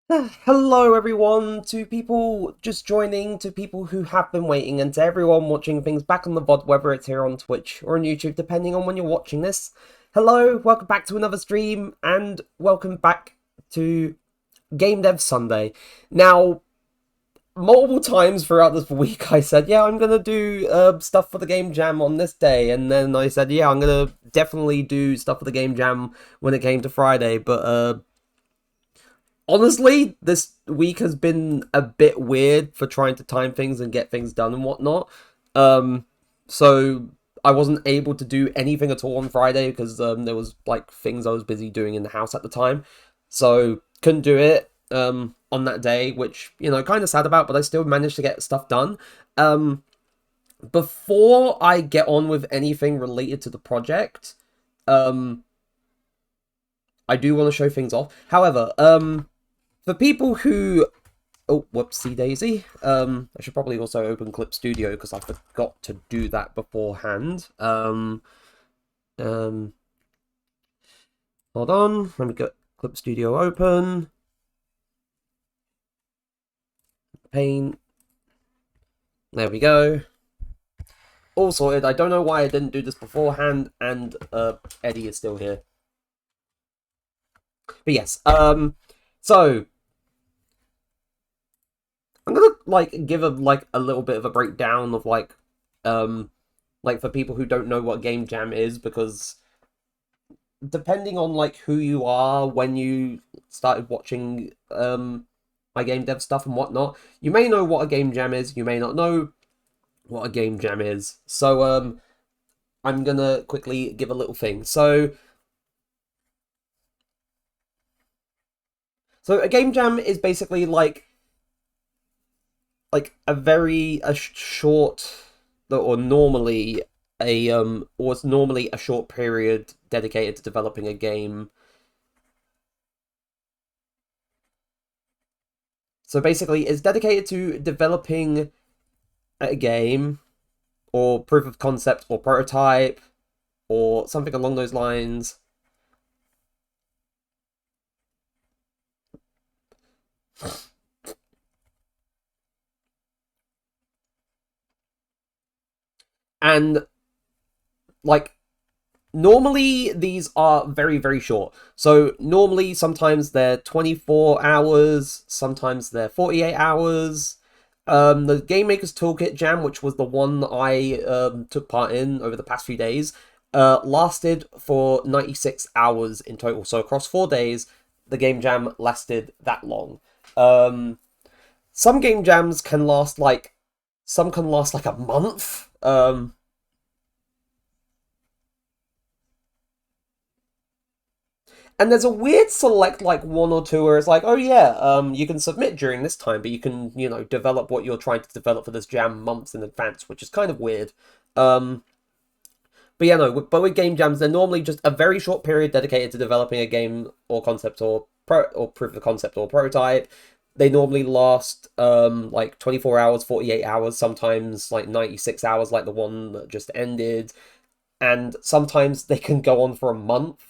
Hello, everyone, to people just joining, to people who have been waiting, and to everyone watching things back on the VOD, whether it's here on Twitch or on YouTube, depending on when you're watching this. Hello, welcome back to another stream, and welcome back to Game Dev Sunday. Now, multiple times throughout this week, I said, yeah, I'm gonna do stuff for the Game Jam on this day, and then I said, yeah, I'm gonna definitely do stuff for the Game Jam when it came to Friday, but honestly, this week has been a bit weird for trying to time things and get things done and whatnot. Um, so I wasn't able to do anything at all on Friday because there was like things I was busy doing in the house at the time, so couldn't do it on that day, which kind of sad about, but I still managed to get stuff done. Um, Before I get on with anything related to the project, um, I do want to show things off. However, for people who oh, whoopsie daisy. I should probably also open Clip Studio because I forgot to do that beforehand. Um, Hold on. Let me get Clip Studio open. Paint. There we go. All sorted. I don't know why I didn't do this beforehand, and Eddie is still here. But yes. So I'm gonna give a little bit of a breakdown of for people who don't know what Game Jam is, because depending on who you are when you started watching my game dev stuff and whatnot, you may know what a game jam is, you may not know what a game jam is. So I'm gonna quickly give a little thing. So a game jam is basically a short, or normally or it's normally a short period dedicated to developing a game. So basically, it's dedicated to developing a game, or proof of concept, or prototype, or something along those lines. And like normally these are very, very short. So normally sometimes they're 24 hours, sometimes they're 48 hours. The Game Maker's Toolkit Jam, which was the one I took part in over the past few days, lasted for 96 hours in total. So across 4 days, the Game Jam lasted that long. Um, some game jams can last like a month. And there's a weird select one or two where it's like, oh yeah, you can submit during this time, but you can develop what you're trying to develop for this jam months in advance, which is kind of weird. Um, but yeah, no, but with game jams, they're normally just a very short period dedicated to developing a game or concept, or proof of concept or prototype. They normally last 24 hours, 48 hours, sometimes like 96 hours, like the one that just ended, and sometimes they can go on for a month.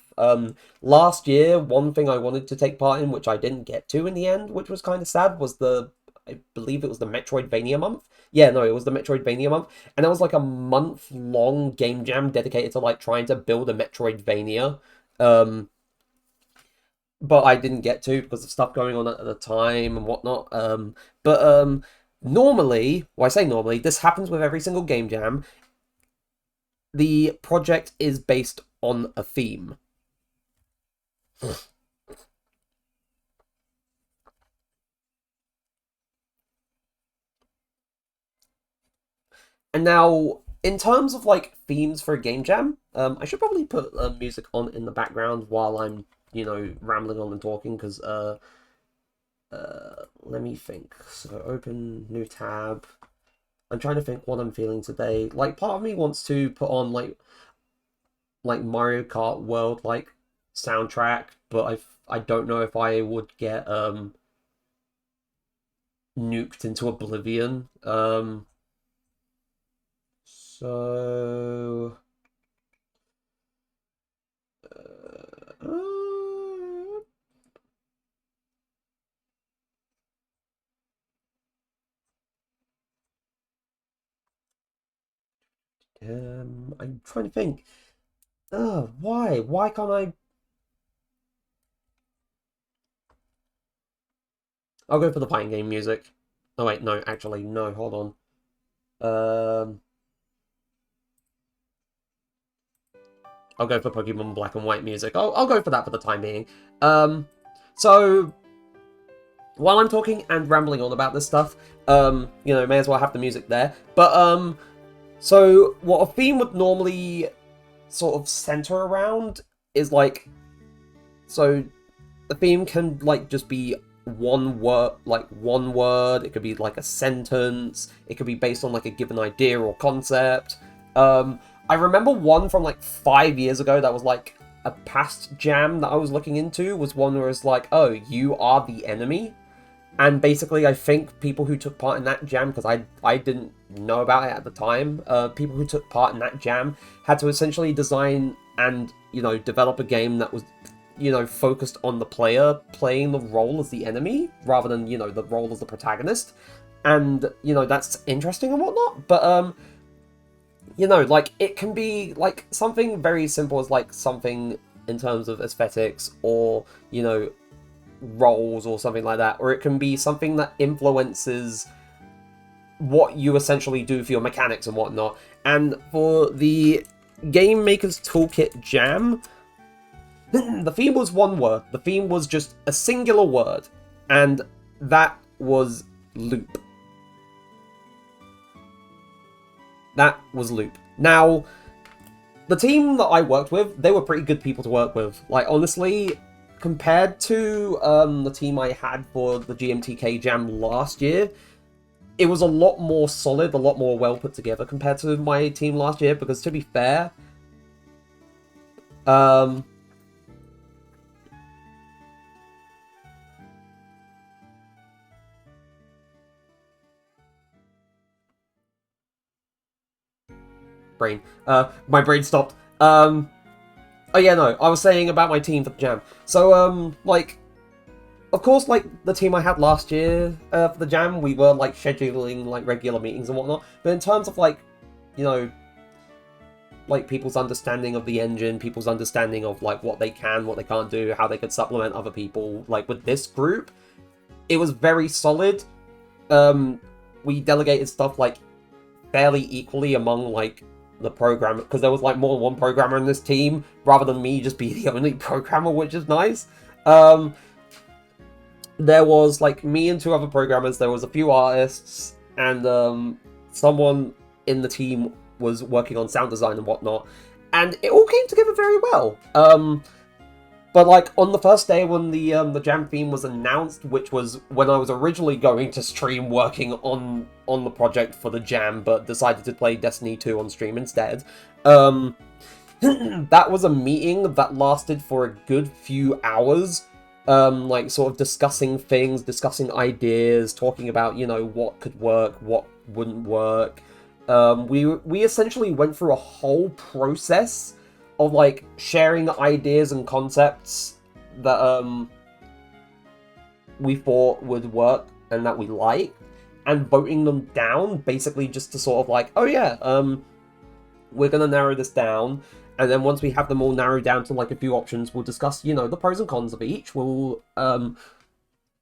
Last year, one thing I wanted to take part in, which I didn't get to in the end, which was kind of sad, was I believe it was the Metroidvania month. Yeah, no, it was the Metroidvania month, and that was like a month-long game jam dedicated to trying to build a Metroidvania. Um, but I didn't get to because of stuff going on at the time and whatnot. But normally, well, I say normally, this happens with every single game jam. The project is based on a theme. And now, in terms of themes for a game jam, I should probably put music on in the background while I'm, rambling on and talking, because let me think. So open new tab. I'm trying to think what I'm feeling today. Like, part of me wants to put on Mario Kart World soundtrack, but I don't know if I would get nuked into oblivion. So uh, I'm trying to think. Why? Why can't I? I'll go for the fighting game music. Oh wait, no, actually, no, hold on. I'll go for Pokemon Black and White music. I'll go for that for the time being. So while I'm talking and rambling on about this stuff, may as well have the music there. But so what a theme would normally sort of center around is like, so the theme can like just be one word, it could be like a sentence, it could be based on like a given idea or concept. I remember one from like 5 years ago that was like a past jam that I was looking into, was one where it's like, oh, you are the enemy. And basically, I think people who took part in that jam, because I didn't know about it at the time, people who took part in that jam had to essentially design and, develop a game that was, focused on the player playing the role as the enemy, rather than, the role as the protagonist. And, that's interesting and whatnot, but, like, it can be, like, something very simple as, like, something in terms of aesthetics, or, roles or something like that, or it can be something that influences what you essentially do for your mechanics and whatnot. And for the Game Maker's Toolkit Jam, the theme was one word. The theme was just a singular word, and that was loop. That was loop. Now, the team that I worked with, they were pretty good people to work with. Like, honestly, compared to the team I had for the GMTK Jam last year, it was a lot more solid, a lot more well put together compared to my team last year, because to be fair, my brain stopped. Oh yeah, no, I was saying about my team for the jam. So, like, of course, like, the team I had last year for the jam, we were, like, scheduling, like, regular meetings and whatnot. But in terms of, like, like, people's understanding of the engine, people's understanding of, like, what they can, what they can't do, how they could supplement other people, like, with this group, it was very solid. We delegated stuff, like, fairly equally among, like, the programmer, because there was like more than one programmer in this team, rather than me just be the only programmer, which is nice. There was like me and two other programmers, there was a few artists, and someone in the team was working on sound design and whatnot, and it all came together very well. But like on the first day when the jam theme was announced, which was when I was originally going to stream working on the project for the jam, but decided to play Destiny 2 on stream instead. That was a meeting that lasted for a good few hours, like sort of discussing things, discussing ideas, talking about what could work, what wouldn't work. We essentially went through a whole process of like sharing ideas and concepts that we thought would work and that we liked, and voting them down, basically just to sort of like, oh yeah, we're gonna narrow this down, and then once we have them all narrowed down to like a few options, we'll discuss the pros and cons of each. We'll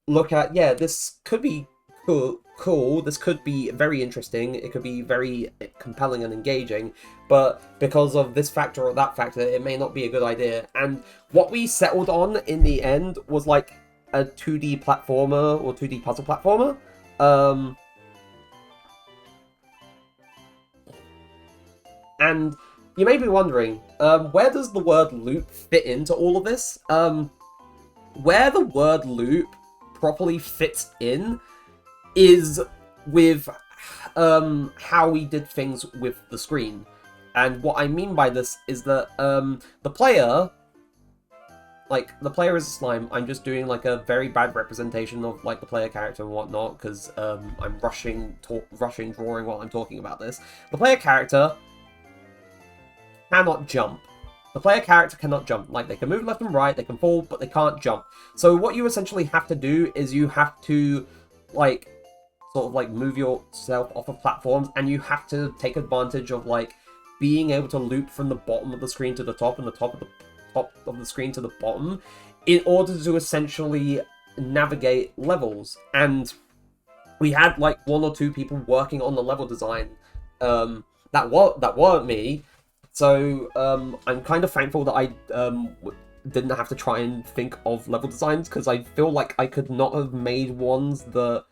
look at, yeah, this could be cool, this could be very interesting, it could be very compelling and engaging, but because of this factor or that factor, it may not be a good idea. And what we settled on in the end was like a 2D platformer or 2D puzzle platformer. And you may be wondering, where does the word loop fit into all of this? Where the word loop properly fits in is with how we did things with the screen. And what I mean by this is that the player is a slime. I'm just doing like a very bad representation of like the player character and whatnot, because I'm rushing drawing while I'm talking about this. The player character cannot jump. The player character cannot jump. Like, they can move left and right, they can fall, but they can't jump. So what you essentially have to do is you have to like sort of like move yourself off of platforms, and you have to take advantage of like being able to loop from the bottom of the screen to the top and the top of the screen to the bottom in order to essentially navigate levels. And we had like 1 or 2 people working on the level design that weren't me. So I'm kind of thankful that I didn't have to try and think of level designs, because I feel like I could not have made ones that...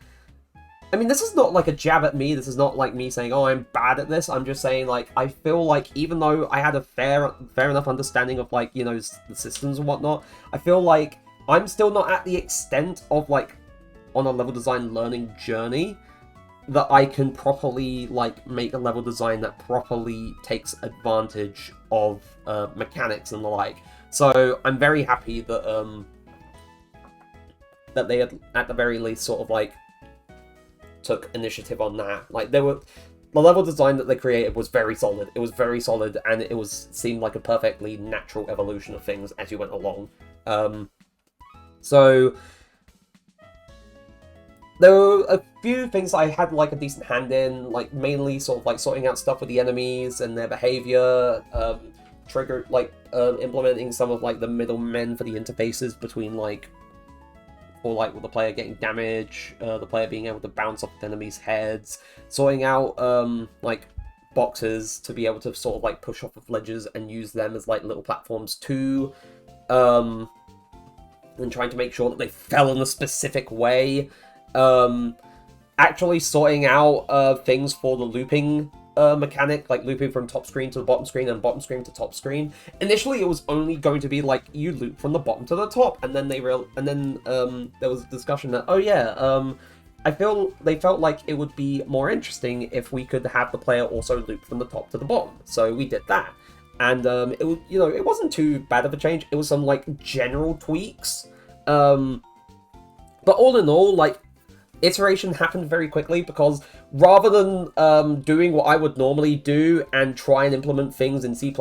I mean, this is not like a jab at me, this is not like me saying, oh, I'm bad at this, I'm just saying, like, I feel like even though I had a fair enough understanding of, like, you know, the systems and whatnot, I feel like I'm still not at the extent of, like, on a level design learning journey that I can properly, like, make a level design that properly takes advantage of mechanics and the like. So I'm very happy that that they had, at the very least, sort of, like, took initiative on that. Like, the level design that they created was very solid. It was very solid, and it seemed like a perfectly natural evolution of things as you went along. So there were a few things I had, like, a decent hand in, like, mainly sort of, like, sorting out stuff with the enemies and their behavior, implementing some of, like, the middlemen for the interfaces between, like, with the player getting damage, the player being able to bounce off the enemies' heads, sorting out, like, boxes to be able to sort of, like, push off of ledges and use them as, like, little platforms too, and trying to make sure that they fell in a specific way, actually sorting out, things for the looping mechanic, like looping from top screen to the bottom screen and bottom screen to top screen. Initially, it was only going to be like you loop from the bottom to the top, and then there was a discussion that, oh yeah, they felt like it would be more interesting if we could have the player also loop from the top to the bottom. So we did that, and it was, you know, it wasn't too bad of a change. It was some like general tweaks, but all in all, like, iteration happened very quickly, because rather than doing what I would normally do and try and implement things in C++,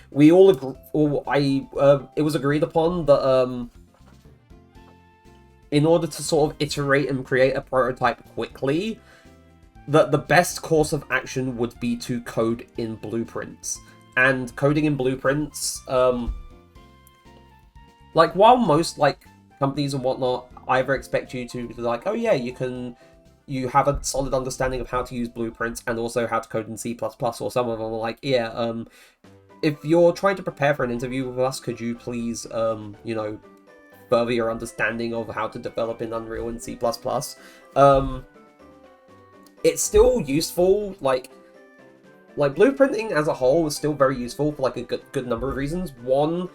we all it was agreed upon that in order to sort of iterate and create a prototype quickly, that the best course of action would be to code in blueprints. And coding in blueprints, like, while most, like, companies and whatnot either expect you to be like, oh yeah, you have a solid understanding of how to use blueprints and also how to code in C++, or some of them are like, yeah, if you're trying to prepare for an interview with us, could you please, you know, further your understanding of how to develop in Unreal and C++. It's still useful, like blueprinting as a whole is still very useful for, like, a good number of reasons. One,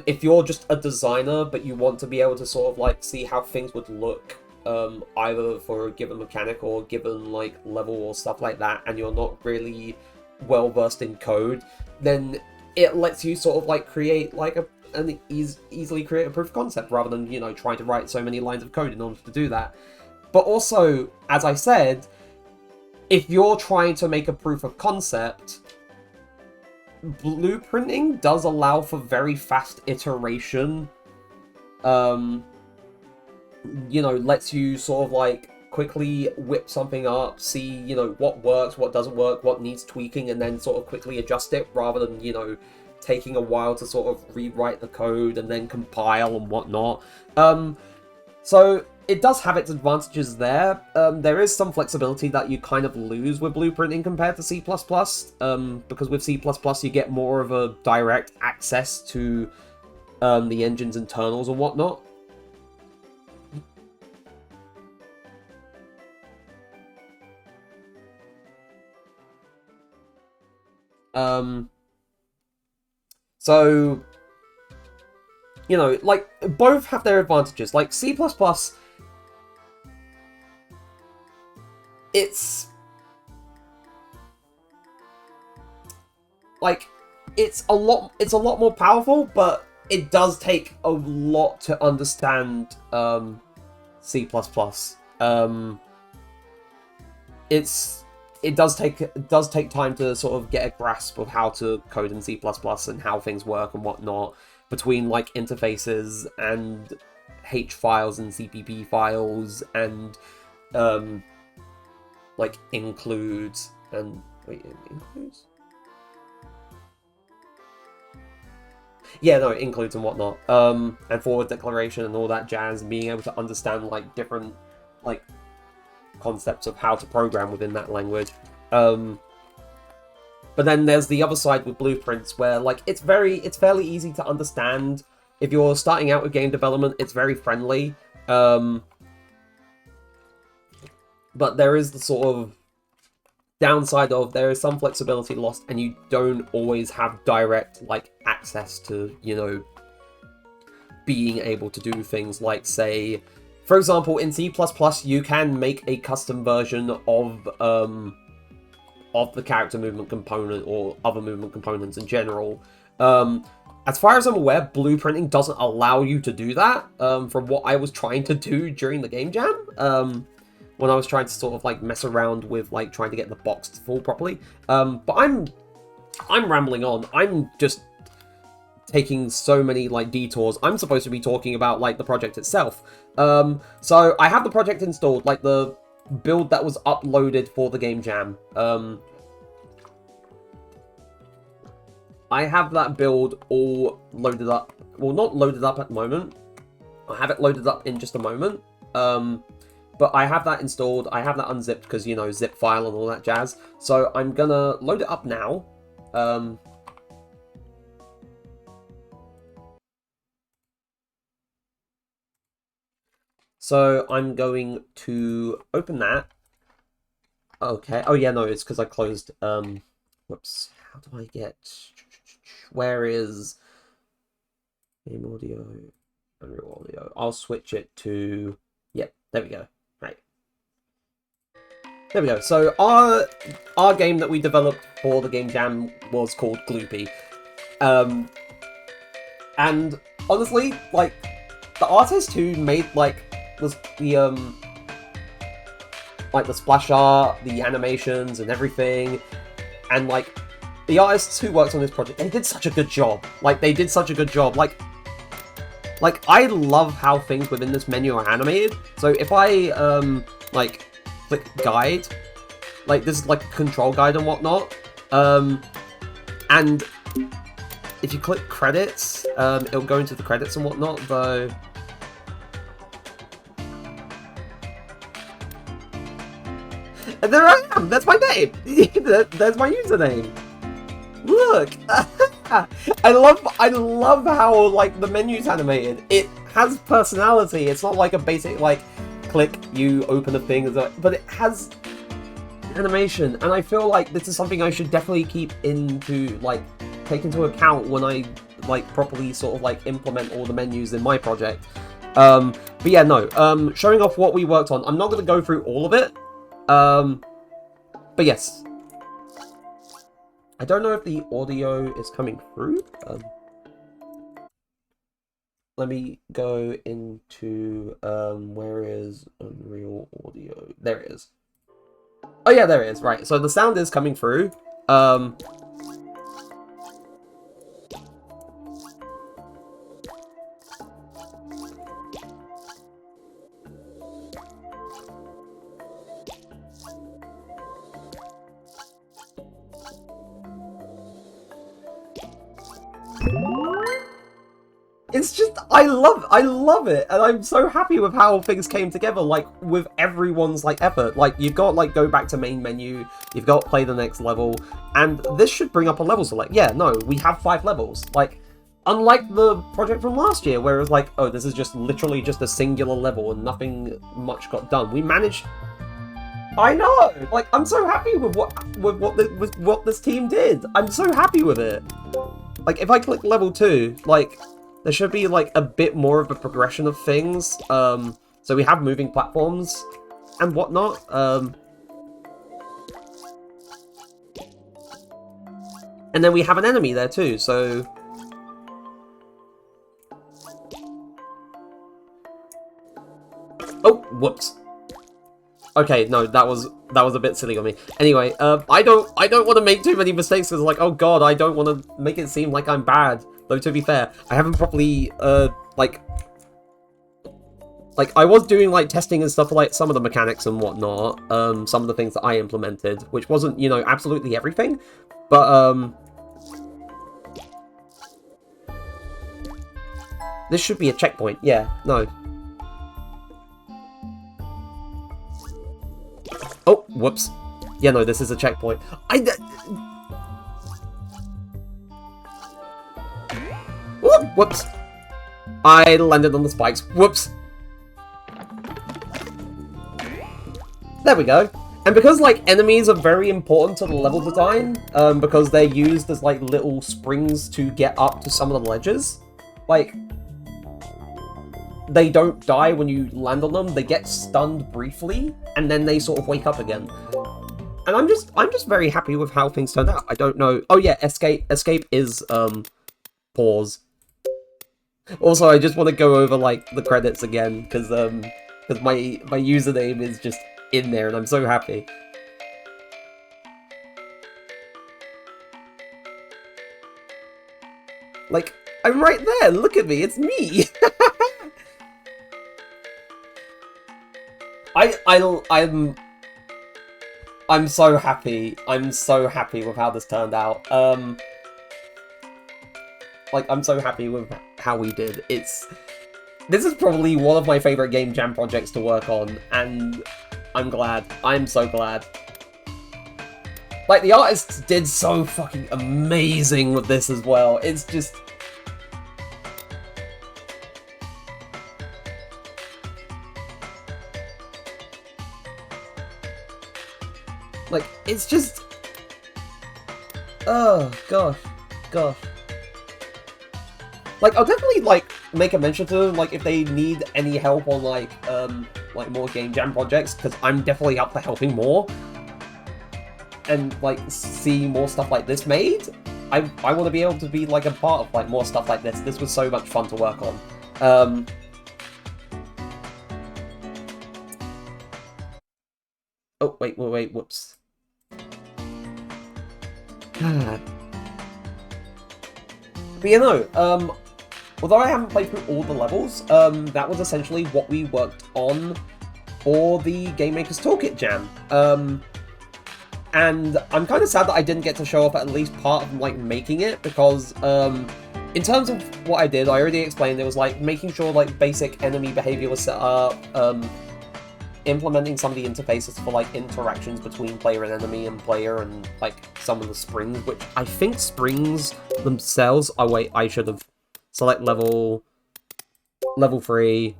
if you're just a designer, but you want to be able to sort of, like, see how things would look, either for a given mechanic or a given, like, level or stuff like that, and you're not really well-versed in code, then it lets you sort of, like, create, like, easily create a proof of concept, rather than, you know, trying to write so many lines of code in order to do that. But also, as I said, if you're trying to make a proof of concept, blueprinting does allow for very fast iteration. You know, lets you sort of, like, quickly whip something up, see, you know, what works, what doesn't work, what needs tweaking, and then sort of quickly adjust it, rather than, you know, taking a while to sort of rewrite the code and then compile and whatnot. So it does have its advantages there. There is some flexibility that you kind of lose with blueprinting compared to C++, because with C++ you get more of a direct access to the engine's internals and whatnot. So, you know, like, both have their advantages. Like, C++, it's... like, it's a lot more powerful, but it does take a lot to understand C++. It does take time to sort of get a grasp of how to code in C++ and how things work and whatnot, between, like, interfaces and H files and CPP files and like includes and includes? Yeah, no, it includes and whatnot. And forward declaration and all that jazz, and being able to understand like different like concepts of how to program within that language. But then there's the other side with blueprints where like it's fairly easy to understand. If you're starting out with game development, it's very friendly. But there is the sort of downside of there is some flexibility lost, and you don't always have direct like access to, you know, being able to do things like, say, for example, in C++, you can make a custom version of the character movement component or other movement components in general. As far as I'm aware, blueprinting doesn't allow you to do that, from what I was trying to do during the game jam, when I was trying to sort of like mess around with like trying to get the box to fall properly. But I'm rambling on. I'm just taking so many like detours. I'm supposed to be talking about like the project itself. So I have the project installed, like the build that was uploaded for the game jam. I have that build all loaded up. Well, not loaded up at the moment. I have it loaded up in just a moment. But I have that installed. I have that unzipped because, you know, zip file and all that jazz. So I'm gonna load it up now. So I'm going to open that. Okay. Oh yeah, no, it's because I closed. Whoops. How do I get? Where is game audio? Unreal audio. I'll switch it to. Yep. There we go. Right. There we go. So our game that we developed for the game jam was called Gloopy. And honestly, like the artist who made like the splash art, the animations and everything, and like the artists who worked on this project, they did such a good job. Like they did such a good job. Like I love how things within this menu are animated. So if I like click guide, like this is like a control guide and whatnot, and if you click credits, it'll go into the credits and whatnot, though. And there I am! That's my name! There's my username! Look! I love how, like, the menu's animated. It has personality. It's not like a basic, like, click, you open a thing, but it has animation. And I feel like this is something I should definitely keep take into account when I, like, properly sort of, like, implement all the menus in my project. But yeah, no. Showing off what we worked on. I'm not going to go through all of it. But yes. I don't know if the audio is coming through. Let me go into, where is Unreal Audio? There it is. Oh yeah, there it is. Right, so the sound is coming through. It's just, I love it, and I'm so happy with how things came together, like, with everyone's, like, effort. Like, you've got, like, go back to main menu, you've got play the next level, and this should bring up a level select. Yeah, no, we have 5 levels. Like, unlike the project from last year, where it was like, oh, this is just literally just a singular level and nothing much got done. We managed... I know! Like, I'm so happy with what this team did. I'm so happy with it. Like, if I click level 2, like... there should be, like, a bit more of a progression of things. So we have moving platforms and whatnot. And then we have an enemy there too, so... oh, whoops. Okay, no, that was a bit silly on me. Anyway, I don't want to make too many mistakes because, like, oh god, I don't want to make it seem like I'm bad. Though, to be fair, I haven't properly, like, I was doing, like, testing and stuff for, like, some of the mechanics and whatnot, some of the things that I implemented, which wasn't, you know, absolutely everything, but, This should be a checkpoint. Yeah, no. Oh, whoops. Yeah, no, this is a checkpoint. Whoops. I landed on the spikes. Whoops. There we go. And because, like, enemies are very important to the level design, because they're used as, like, little springs to get up to some of the ledges, like, they don't die when you land on them, they get stunned briefly, and then they sort of wake up again. And I'm just very happy with how things turned out. I don't know... Oh yeah, escape is, pause. Also, I just want to go over, like, the credits again, because my username is just in there, and I'm so happy. Like, I'm right there, look at me, it's me! I'm so happy. I'm so happy with how this turned out. Like, I'm so happy with how we did. This is probably one of my favorite Game Jam projects to work on, and I'm glad. I'm so glad. Like, the artists did so fucking amazing with this as well. It's just... Like, it's just... Oh, gosh. Gosh. Like, I'll definitely, like, make a mention to them, like, if they need any help on, like more Game Jam projects, because I'm definitely up for helping more. And, like, see more stuff like this made. I want to be able to be, like, a part of, like, more stuff like this. This was so much fun to work on. Oh, wait, whoops. God. But you know, although I haven't played through all the levels, that was essentially what we worked on for the Game Maker's Toolkit Jam. And I'm kind of sad that I didn't get to show off at least part of, like, making it, because, in terms of what I did, I already explained, it was, like, making sure, like, basic enemy behavior was set up, implementing some of the interfaces for, like, interactions between player and enemy and player, and, like, some of the springs, which I think springs themselves... Oh, wait, I should have... Select level 3.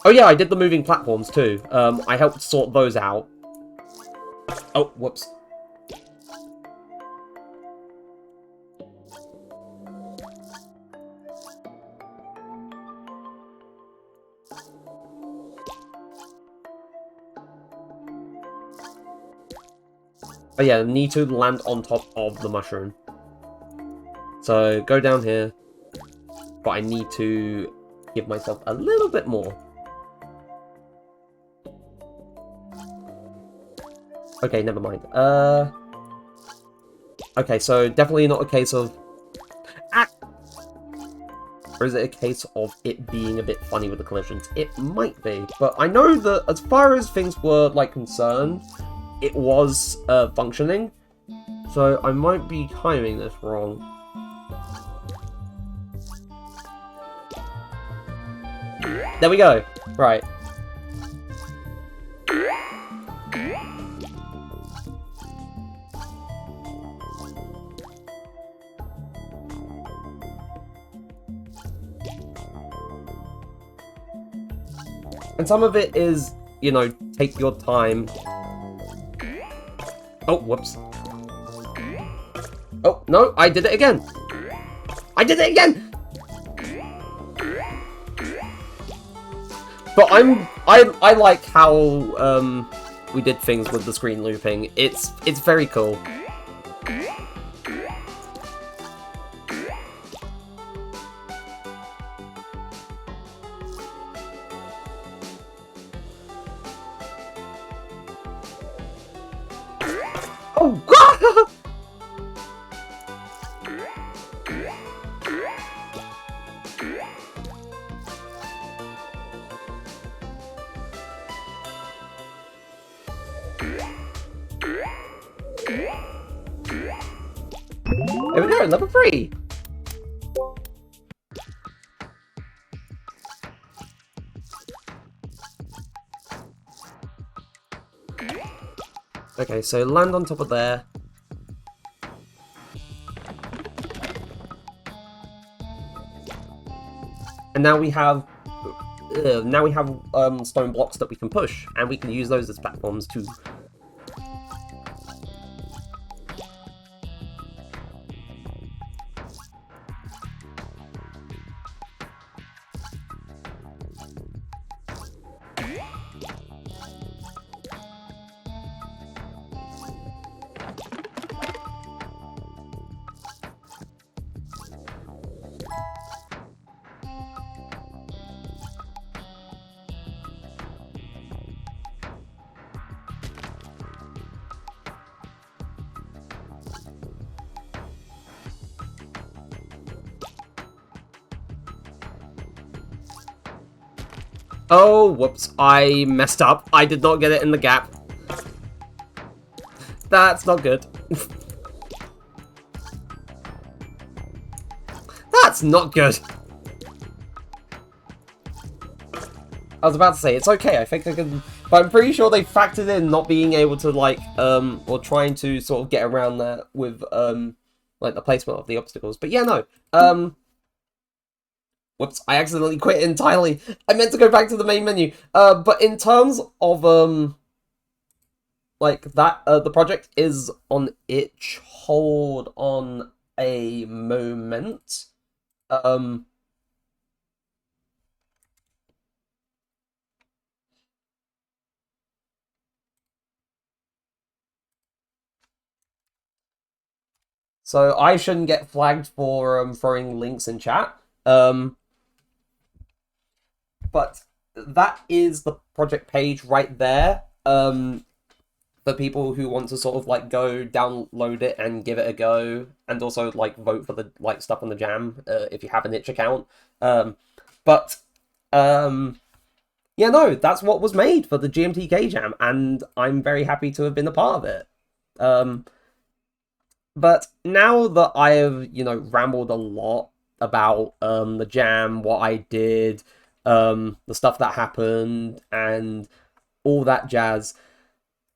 Oh yeah, I did the moving platforms too. I helped sort those out. Oh, whoops. Oh yeah, need to land on top of the mushroom. So, go down here. But I need to give myself a little bit more. Okay, never mind. Okay, so definitely not a case of... Ah! Or is it a case of it being a bit funny with the collisions? It might be. But I know that as far as things were, like, concerned, it was functioning. So I might be timing this wrong. There we go. Right. And some of it is, you know, take your time. Oh, whoops. Oh, no, I did it again. I did it again! But I like how we did things with the screen looping. It's very cool. Oh God! There we go, level 3! Okay, so land on top of there. And now we have stone blocks that we can push, and we can use those as platforms too. Oh, whoops, I messed up. I did not get it in the gap. That's not good. That's not good. I was about to say, it's okay, I think I can... But I'm pretty sure they factored in not being able to, like, or trying to sort of get around that with, like, the placement of the obstacles. But yeah, no. Whoops, I accidentally quit entirely. I meant to go back to the main menu. But in terms of, like, that, the project is on itch. Hold on a moment. So I shouldn't get flagged for throwing links in chat. But that is the project page right there. For people who want to sort of like go download it and give it a go, and also like vote for the like stuff on the Jam if you have an itch account. But yeah, no, that's what was made for the GMTK Jam, and I'm very happy to have been a part of it. But now that I have, you know, rambled a lot about the Jam, what I did, the stuff that happened, and all that jazz,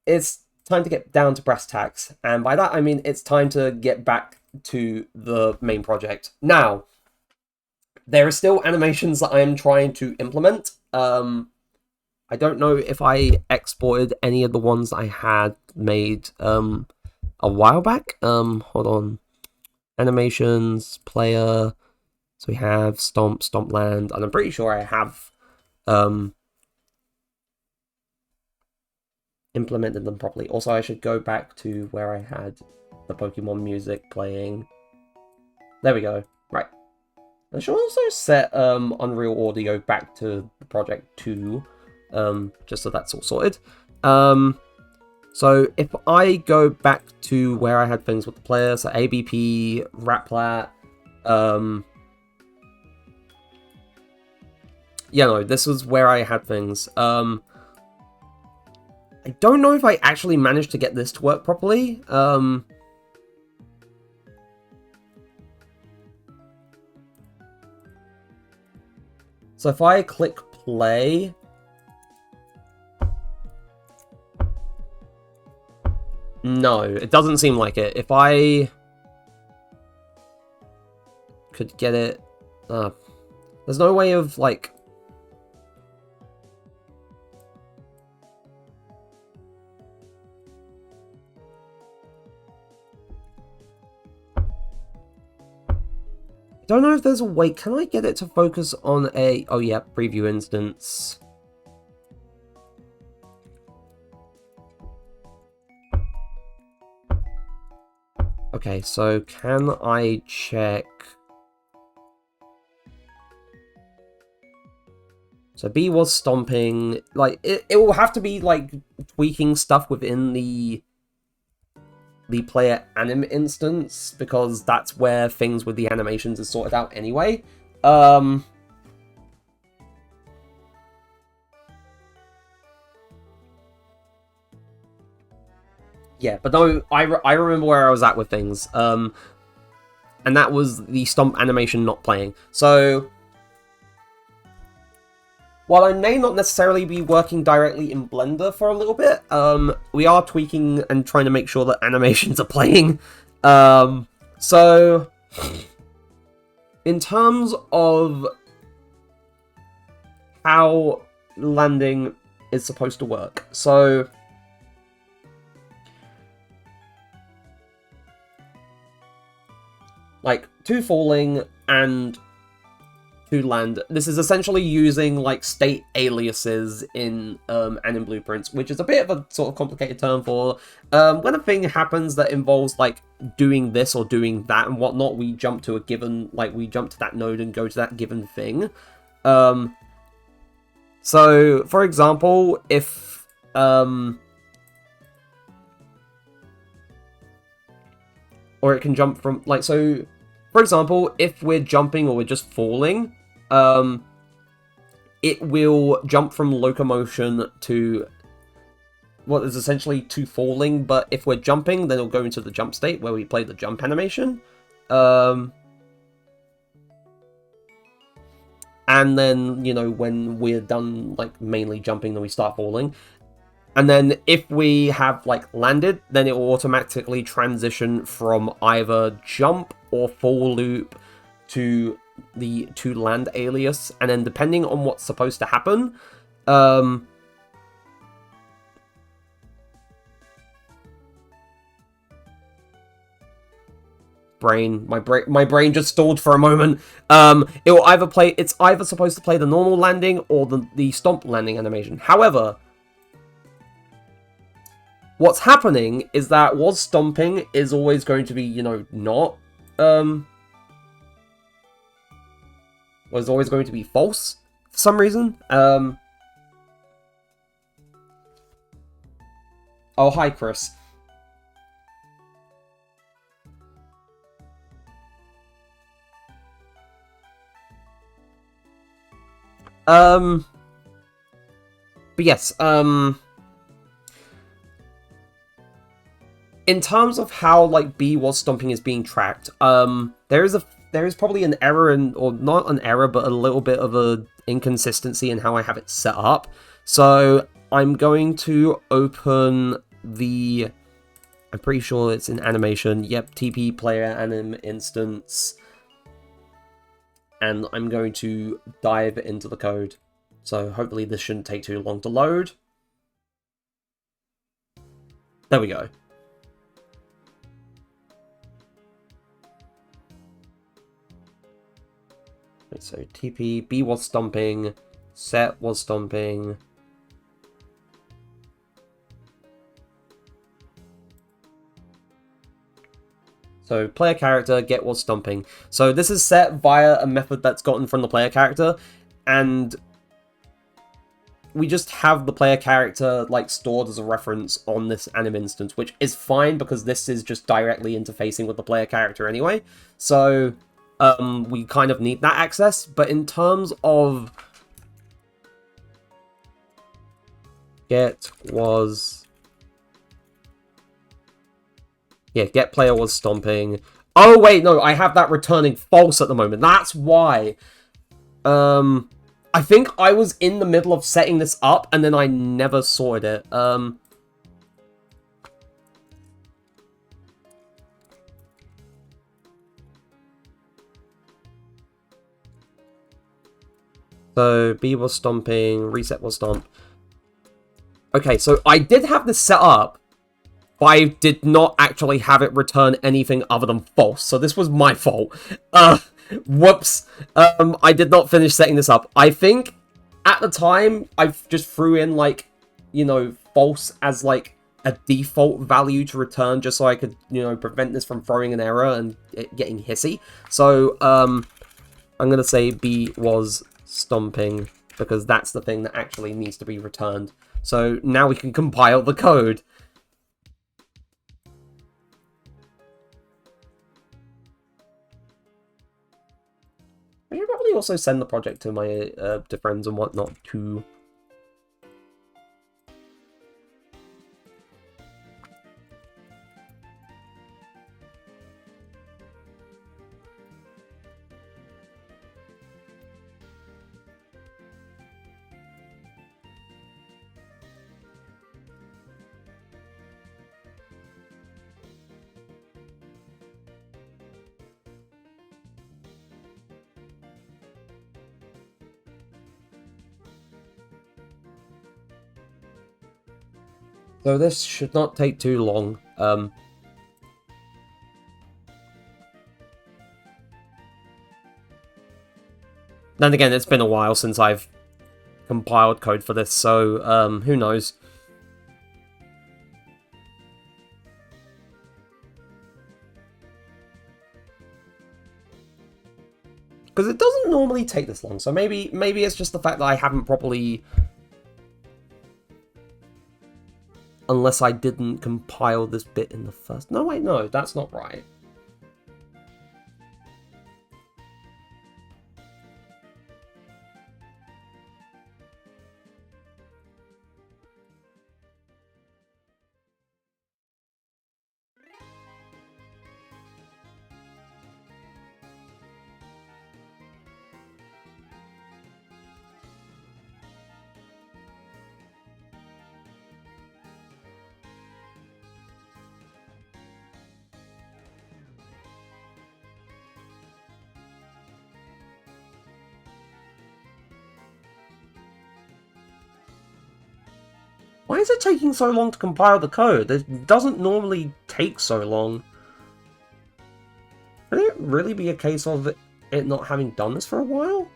it's time to get down to brass tacks. And by that, I mean it's time to get back to the main project. Now, there are still animations that I am trying to implement. I don't know if I exported any of the ones I had made a while back. Hold on. Animations, player. So we have Stomp, Stompland, and I'm pretty sure I have implemented them properly. Also, I should go back to where I had the Pokemon music playing. There we go. Right. I should also set Unreal Audio back to the project 2, just so that's all sorted. So if I go back to where I had things with the player, so ABP, Raplat, yeah, no, this was where I had things. I don't know if I actually managed to get this to work properly. So if I click play... No, it doesn't seem like it. If I could get it... there's no way of, like... I don't know if there's a way. Can I get it to focus on a... Oh, yeah, preview instance. Okay, so can I check... So B was stomping. Like, it will have to be, like, tweaking stuff within the player anim instance, because that's where things with the animations is sorted out anyway. Yeah, but no, I remember where I was at with things. And that was the stomp animation not playing. So while I may not necessarily be working directly in Blender for a little bit, we are tweaking and trying to make sure that animations are playing. So, in terms of how landing is supposed to work, so like 2 falling and 2 land. This is essentially using like state aliases in and in blueprints, which is a bit of a sort of complicated term for when a thing happens that involves like doing this or doing that and whatnot. We jump to a given, like we jump to that node and go to that given thing. So for example, if or it can jump from like, so for example, if we're jumping or we're just falling, it will jump from locomotion to what is essentially to falling, but if we're jumping, then it'll go into the jump state where we play the jump animation. And then, you know, when we're done, like, mainly jumping, then we start falling. And then if we have, like, landed, then it will automatically transition from either jump or fall loop to the to land alias. And then depending on what's supposed to happen, my brain just stalled for a moment. It will either play, it's either supposed to play the normal landing or the stomp landing animation. However, what's happening is that was stomping is always going to be, you know, not, was always going to be false for some reason. Oh, hi, Chris. But yes, in terms of how, like, B was stomping is being tracked, there is probably an error or not an error, but a little bit of a inconsistency in how I have it set up. So I'm going to open the, I'm pretty sure it's in animation, yep, TP player anim instance, and I'm going to dive into the code. So hopefully this shouldn't take too long to load. There we go. So TP, B was stomping, set was stomping. So player character, get was stomping. So this is set via a method that's gotten from the player character, and we just have the player character like stored as a reference on this anim instance, which is fine because this is just directly interfacing with the player character anyway. So we kind of need that access, but in terms of get was, yeah, get player was stomping. Oh wait, no, I have that returning false at the moment. That's why. I think I was in the middle of setting this up and then I never sorted it. So B was stomping, reset was stomp. Okay, so I did have this set up, but I did not actually have it return anything other than false. So this was my fault. Whoops. I did not finish setting this up. I think at the time I just threw in, like, you know, false as like a default value to return just so I could, you know, prevent this from throwing an error and it getting hissy. So I'm gonna say B was stomping because that's the thing that actually needs to be returned. So now we can compile the code. I should probably also send the project to my to friends and whatnot too. So this should not take too long. Then again, it's been a while since I've compiled code for this, so who knows. Because it doesn't normally take this long, so maybe it's just the fact that I haven't properly... Unless I didn't compile this bit in the first... No, wait, no, that's not right. Why is it taking so long to compile the code? It doesn't normally take so long. Could it really be a case of it not having done this for a while?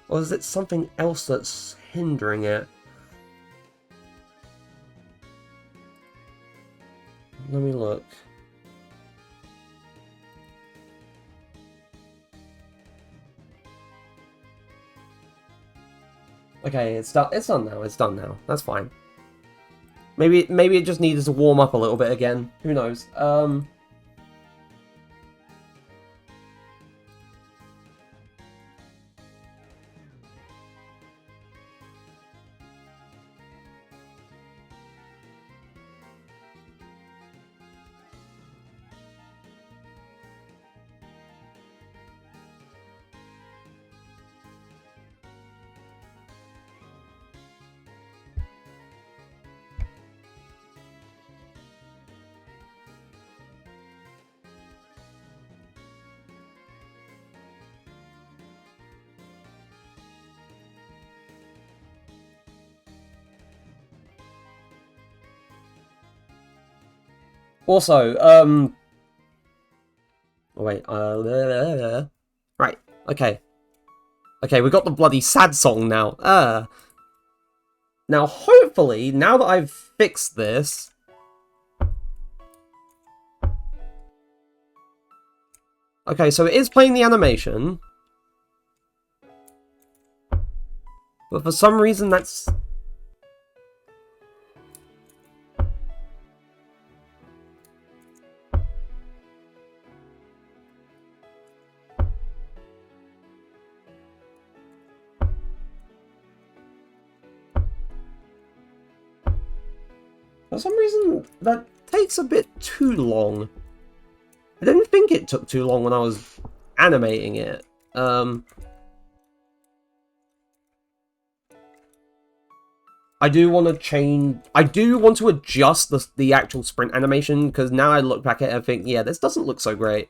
Or is it something else that's hindering it? Let me look. Okay, it's done. It's done now. It's done now. That's fine. Maybe it just needed to warm up a little bit again. Who knows? Also, oh wait, right, okay. Okay, we got the bloody sad song now. Now, hopefully, now that I've fixed this... Okay, so it is playing the animation. But for some reason, that's... For some reason, that takes a bit too long. I didn't think it took too long when I was animating it. I do want to change... I do want to adjust the actual sprint animation, because now I look back at it and think, yeah, this doesn't look so great.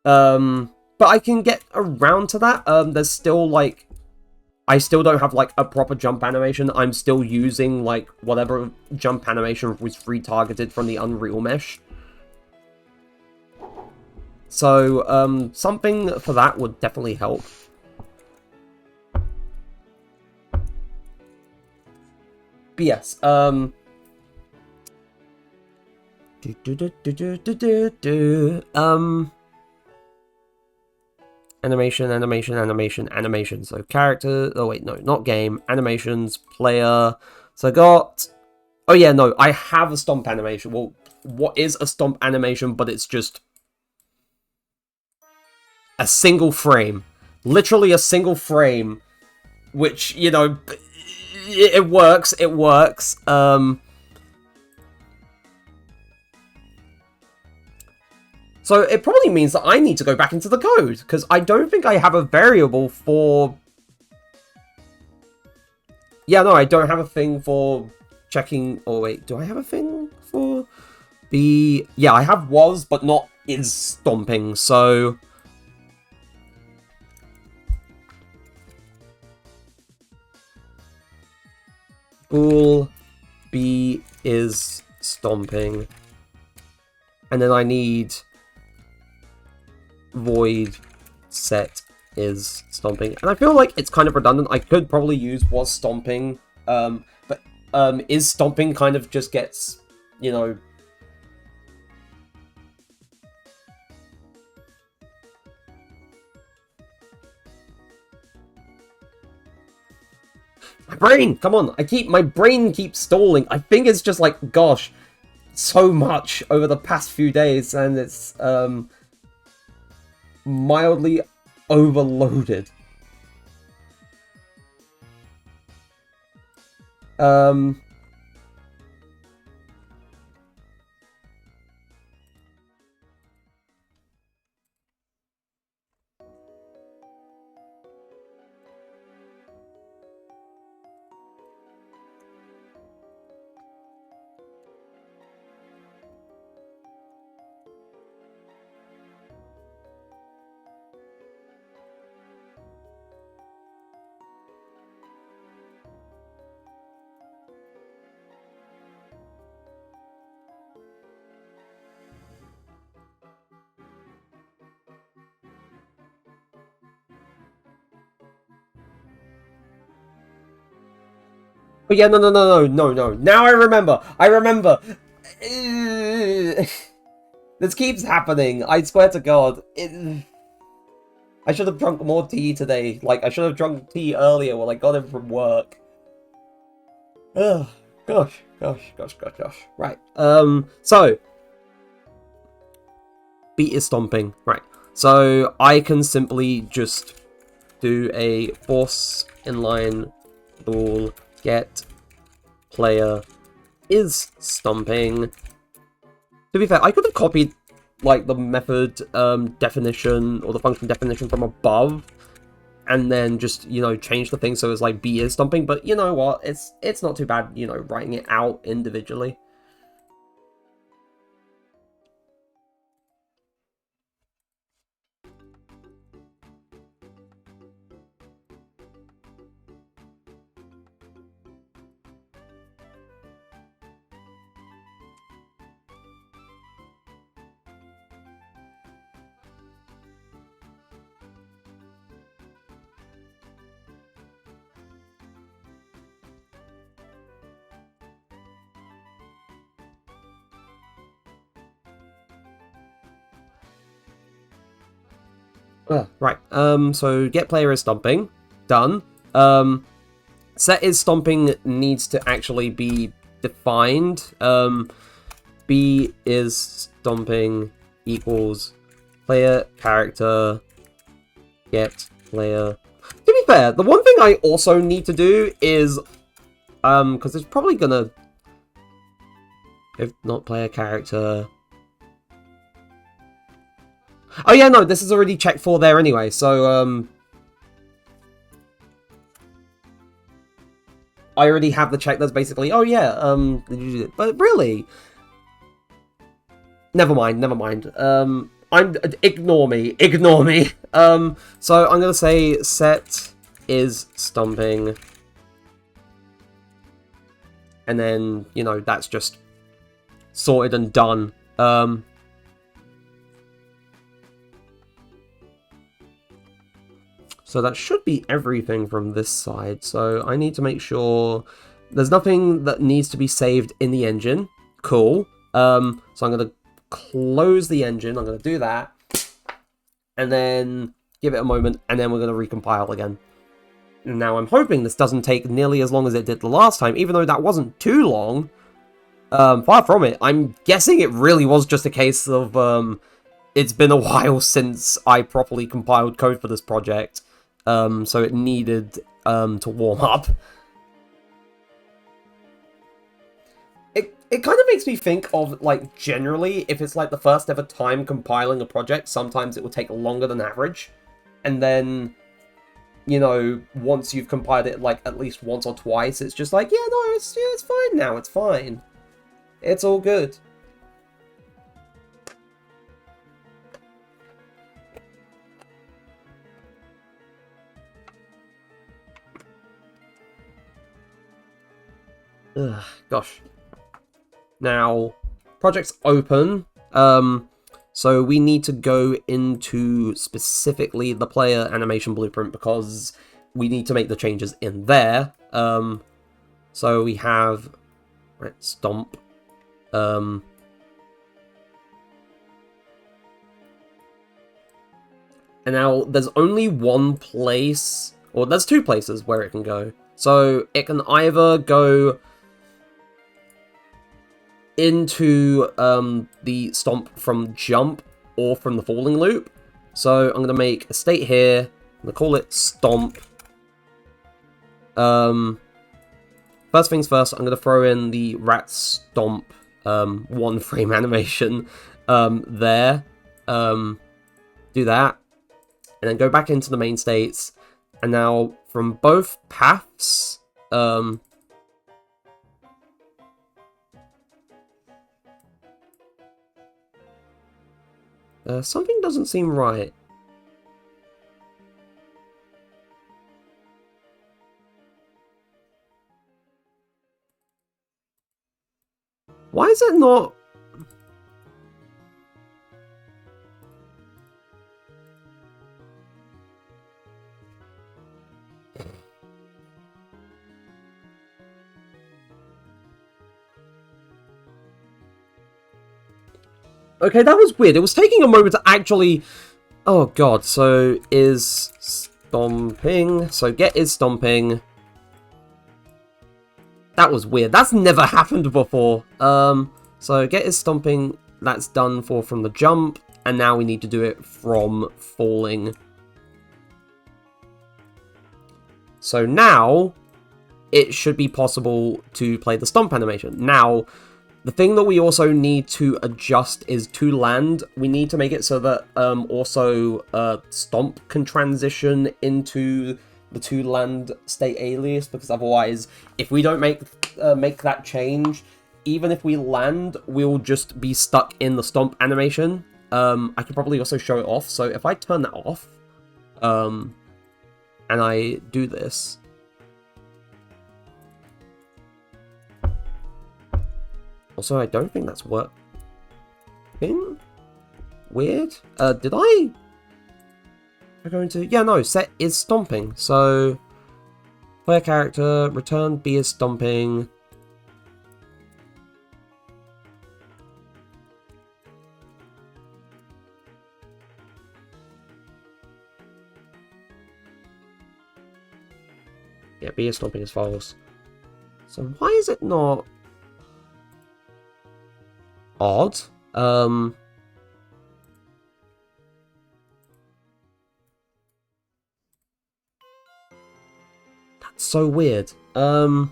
But I can get around to that. There's still, like... I still don't have, like, a proper jump animation. I'm still using, like, whatever jump animation was retargeted from the Unreal Mesh. So, something for that would definitely help. But yes, animation. So character, oh wait, no, not game, animations, player. So I got, oh yeah, no, I have a stomp animation. Well, what is a stomp animation, but it's just a single frame. Literally a single frame, which, you know, it works. So it probably means that I need to go back into the code, because I don't think I have a variable for... Yeah, no, I don't have a thing for checking... Oh, wait, do I have a thing for the... Yeah, I have was, but not is stomping, so... bool B is stomping. And then I need void set is stomping. And I feel like it's kind of redundant. I could probably use was stomping, but is stomping kind of just gets, you know... My brain! Come on! My brain keeps stalling. I think it's just like, gosh, so much over the past few days, and it's, mildly overloaded. But yeah, no. Now I remember. This keeps happening. I swear to God. I should have drunk more tea today. Like, I should have drunk tea earlier when I got in from work. Ugh. Gosh. Right. So. Beat is stomping. Right. So, I can simply just do a force inline bool get player is stomping. To be fair, I could have copied like the method definition or the function definition from above and then just, you know, change the thing so it's like B is stomping, but you know what, it's not too bad, you know, writing it out individually. Right, so get player is stomping, done. Set is stomping needs to actually be defined. B is stomping equals player character get player. To be fair, the one thing I also need to do is, because it's probably gonna, if not player character. Oh yeah, no, this is already checked for there anyway, so, I already have the check that's basically, oh yeah, but really? Never mind. Ignore me. So I'm gonna say set is stomping. And then, you know, that's just sorted and done. So that should be everything from this side. So I need to make sure there's nothing that needs to be saved in the engine. Cool. So I'm going to close the engine. I'm going to do that. And then give it a moment. And then we're going to recompile again. Now I'm hoping this doesn't take nearly as long as it did the last time. Even though that wasn't too long. Far from it. I'm guessing it really was just a case of... it's been a while since I properly compiled code for this project. So it needed to warm up. It kind of makes me think of, like, generally, if it's like the first ever time compiling a project, sometimes it will take longer than average. And then, you know, once you've compiled it, like, at least once or twice, it's just like, yeah, no, it's fine now, it's fine. It's all good. Ugh, gosh. Now, project's open. So we need to go into specifically the player animation blueprint because we need to make the changes in there. So we have stomp. And now there's only one place, or there's two places where it can go. So it can either go into the stomp from jump or from the falling loop. So I'm going to make a state here. I'm going to call it stomp. First things first, I'm going to throw in the rat stomp one frame animation there. Do that. And then go back into the main states. And now from both paths, something doesn't seem right. Why is it not? Okay, that was weird. It was taking a moment to actually... Oh god, so is stomping. So get is stomping. That was weird. That's never happened before. So get is stomping. That's done for from the jump. And now we need to do it from falling. So now it should be possible to play the stomp animation. Now, the thing that we also need to adjust is to land. We need to make it so that also stomp can transition into the to land state alias, because otherwise, if we don't make that change, even if we land, we'll just be stuck in the stomp animation. I could probably also show it off. So if I turn that off, and I do this. Also, I don't think that's working. Weird. Did I? I'm going to... Yeah, no, set is stomping. So, player character, return B is stomping. Yeah, B is stomping as follows. So why is it not... odd? That's so weird. So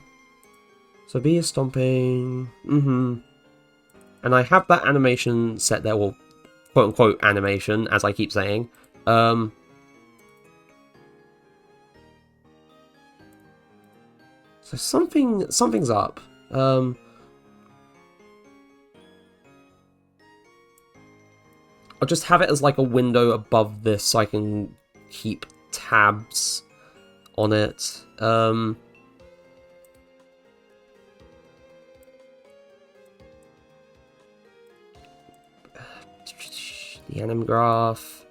B is stomping. And I have that animation set there, well, quote unquote animation, as I keep saying. So something's up. I'll just have it as like a window above this so I can keep tabs on it. The anim graph.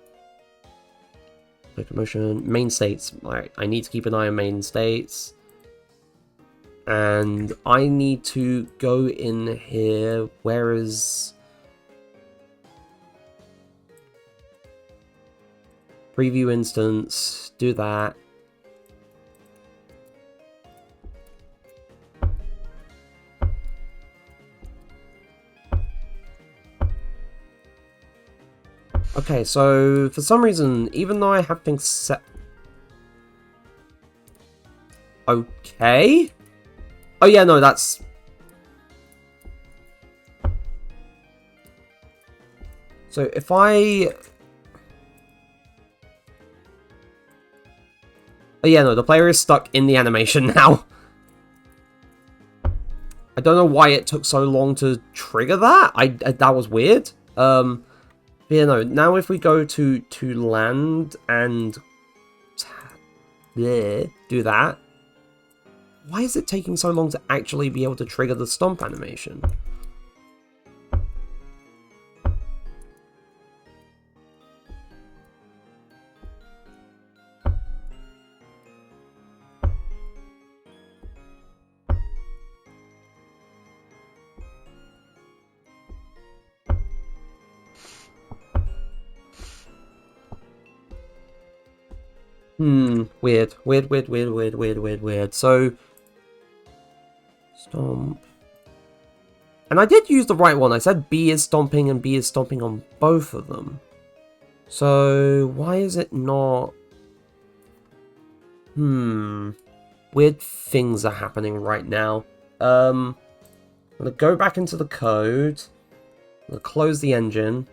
Locomotion. Main states. I need to keep an eye on main states. And I need to go in here. Where is... preview instance, do that. Okay, so for some reason, even though I have things set... Okay. Oh yeah, no, that's... So if I... Oh yeah, no, the player is stuck in the animation now. I don't know why it took so long to trigger that. That was weird. Yeah, no, now if we go to land and... yeah, do that. Why is it taking so long to actually be able to trigger the stomp animation? Weird. Weird. So, stomp. And I did use the right one. I said B is stomping and B is stomping on both of them. So, why is it not... Weird things are happening right now. I'm going to go back into the code. I'm going to close the engine.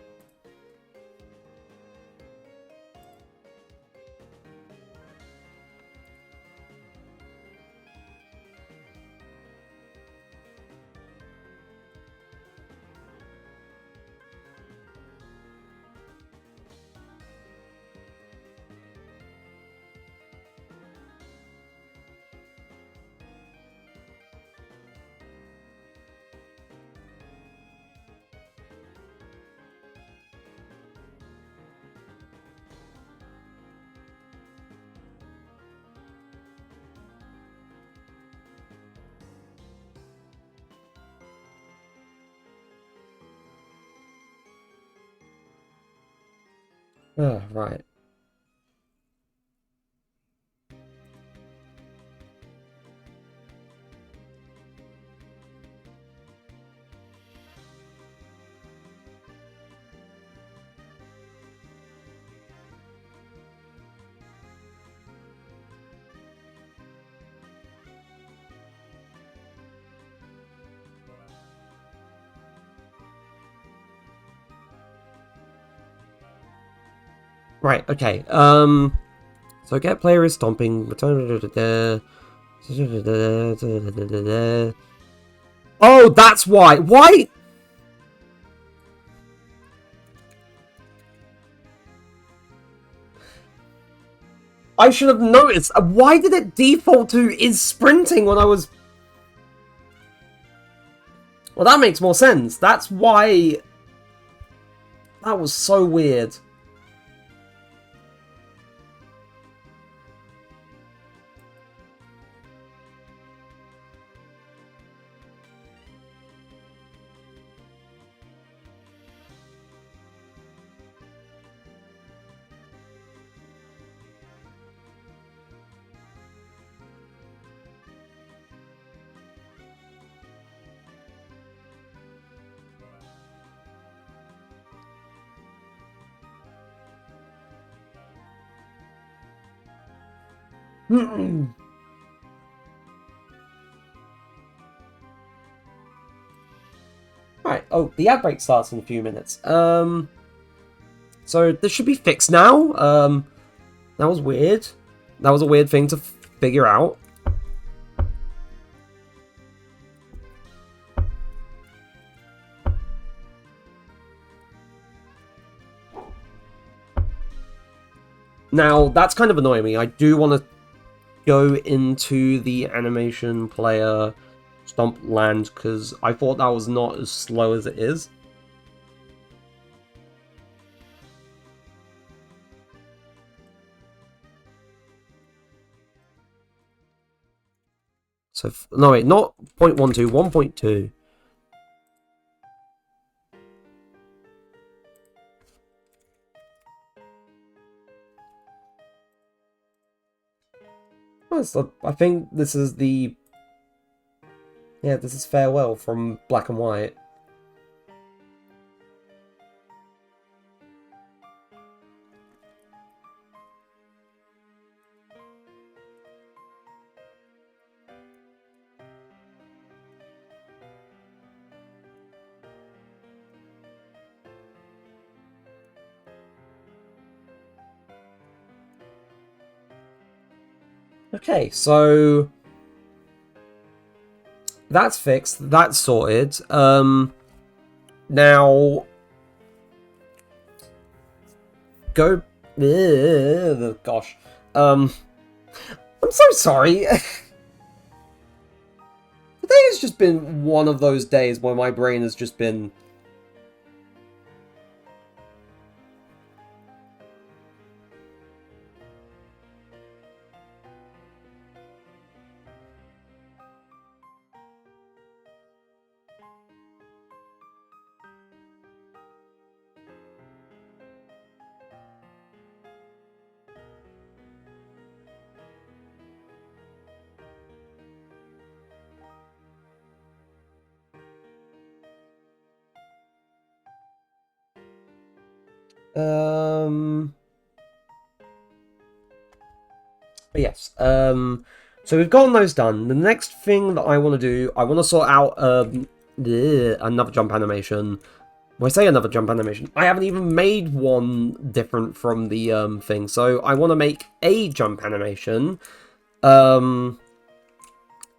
Oh, right. Right, okay. So get player is stomping. Oh, that's why. Why? I should have noticed. Why did it default to is sprinting when I was... Well, that makes more sense. That's why... That was so weird. Right, oh, the ad break starts in a few minutes. So this should be fixed now. That was weird. That was a weird thing to figure out. Now, that's kind of annoying me. I do want to go into the animation player stomp land, because I thought that was not as slow as it is. So, no wait, not 0.12, 1.2. I think this is the... Yeah, this is Farewell from Black and White. Okay, so... That's fixed. That's sorted. Now... Go... Gosh. I'm so sorry. Today has just been one of those days where my brain has just been... But yes, so we've gotten those done. The next thing that I want to do, I want to sort out another jump animation. When I say another jump animation, I haven't even made one different from the thing. So I want to make a jump animation. A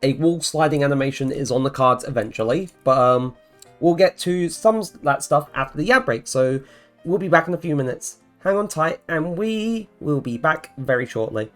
wall sliding animation is on the cards eventually, but we'll get to some of that stuff after the ad break. So we'll be back in a few minutes. Hang on tight, and we will be back very shortly.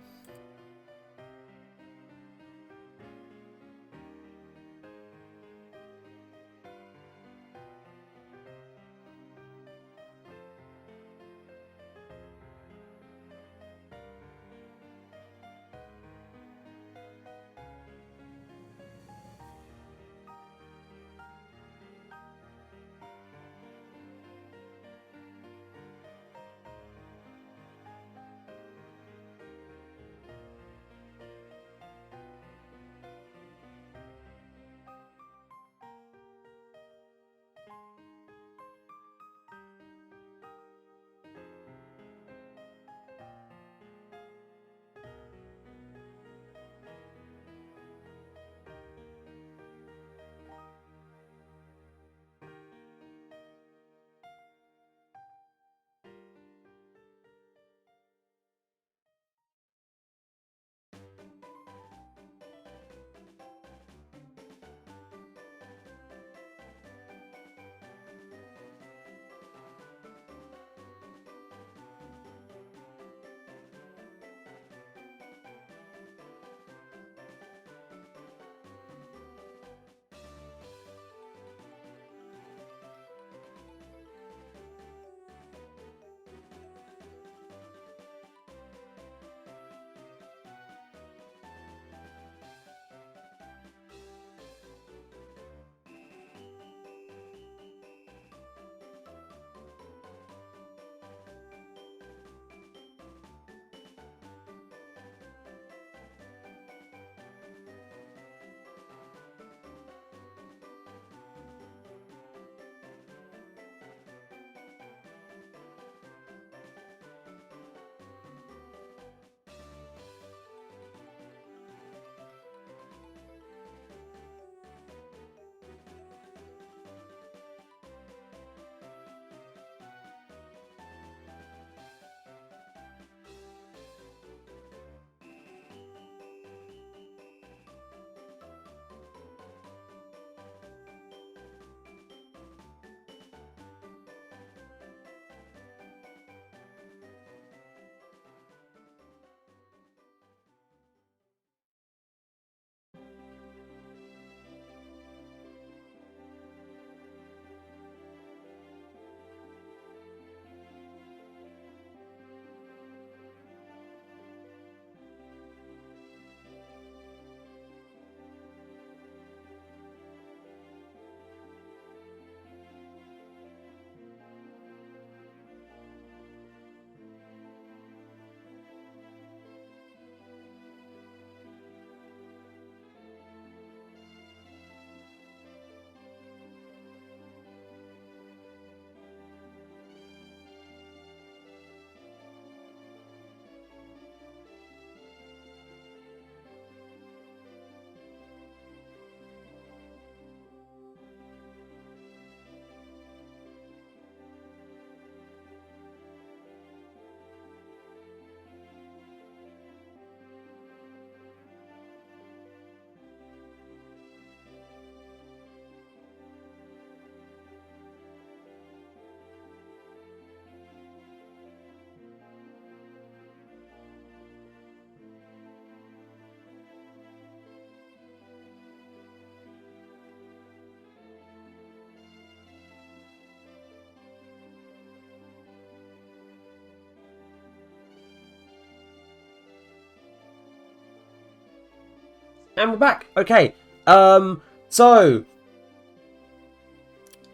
And we're back. Okay. So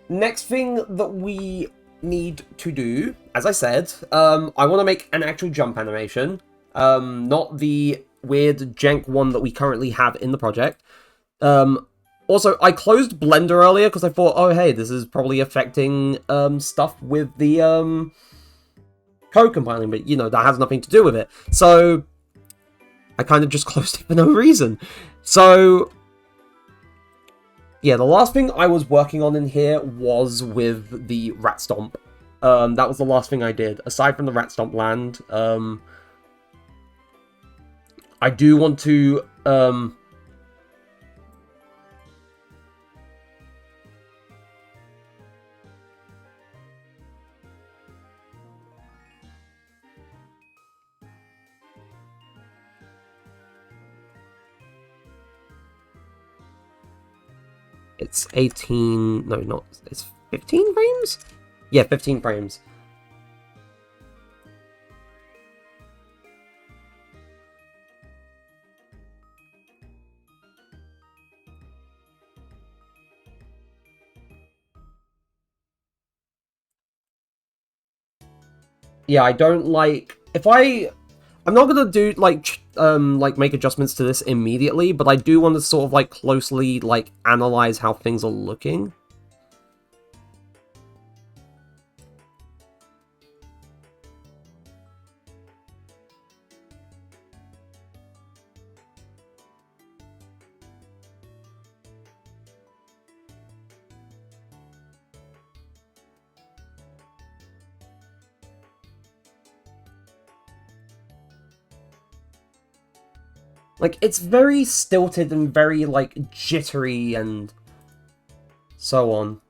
next thing that we need to do, as I said, I want to make an actual jump animation. Not the weird jank one that we currently have in the project. Also, I closed Blender earlier because I thought, oh hey, this is probably affecting stuff with the code compiling, but you know, that has nothing to do with it. So I kind of just closed it for no reason. So yeah, the last thing I was working on in here was with the Rat Stomp. That was the last thing I did, aside from the Rat Stomp land. I do want to it's 18... No, not... It's 15 frames? Yeah, 15 frames. Yeah, I don't like... I'm not gonna do, like, make adjustments to this immediately, but I do want to sort of, like, closely, like, analyze how things are looking. Like, it's very stilted and very, like, jittery and so on.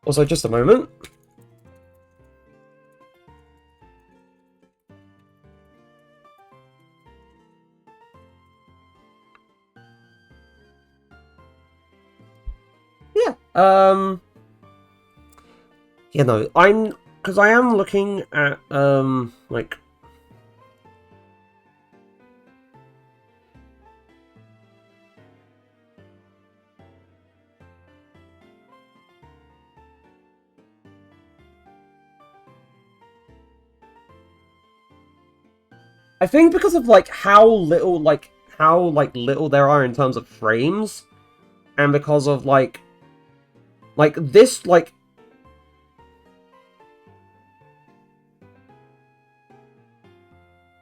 Also, just a moment. Yeah, you know, because I am looking at, like... I think because of, like, how little little there are in terms of frames, and because of, like, this, like,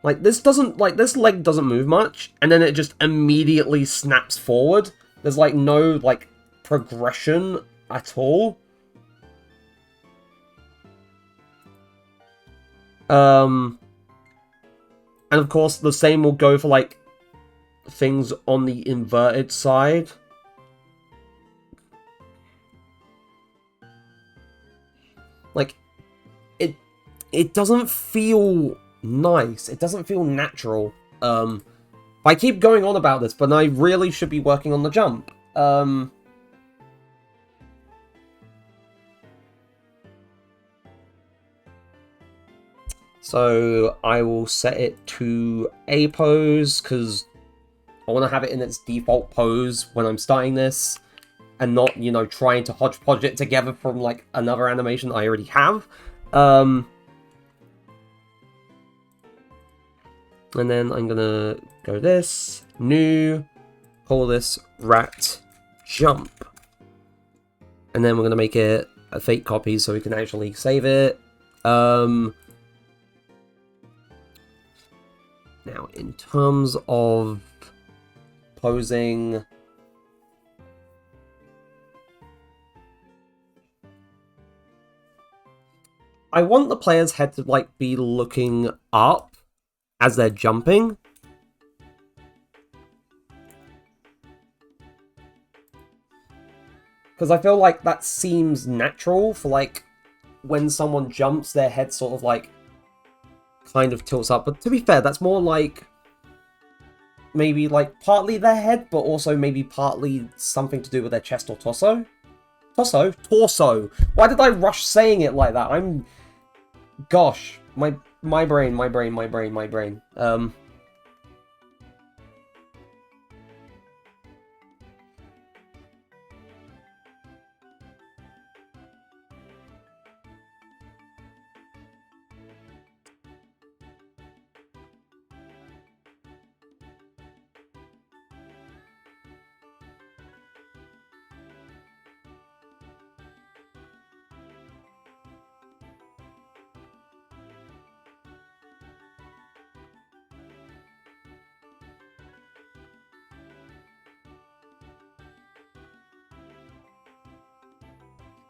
this doesn't, like, this leg doesn't move much, and then it just immediately snaps forward. There's, like, no, like, progression at all. And of course, the same will go for, like, things on the inverted side. Like, it doesn't feel nice. It doesn't feel natural. I keep going on about this, but I really should be working on the jump. So I will set it to A pose, because I want to have it in its default pose when I'm starting this, and not, you know, trying to hodgepodge it together from, like, another animation I already have. And then I'm gonna go this, new, call this rat jump. And then we're gonna make it a fake copy so we can actually save it. Now, in terms of posing, I want the player's head to like be looking up as they're jumping. Because I feel like that seems natural for like when someone jumps, their head sort of like kind of tilts up. But to be fair, that's more like maybe like partly their head, but also maybe partly something to do with their chest or torso. Torso. Why did I rush saying it like that? Gosh, my brain.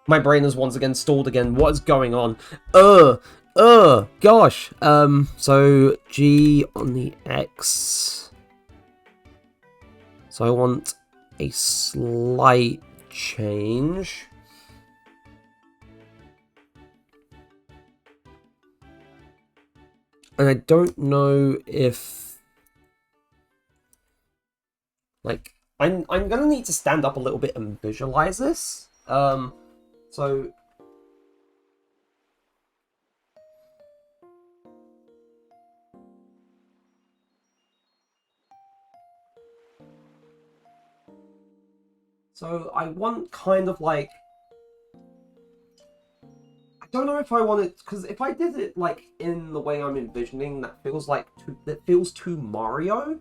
My brain is once again stalled again. What is going on? Gosh. So G on the X. So I want a slight change. And I don't know if like I'm gonna need to stand up a little bit and visualize this. So I want kind of like, I don't know if I want it, because if I did it like in the way I'm envisioning, that feels like too Mario.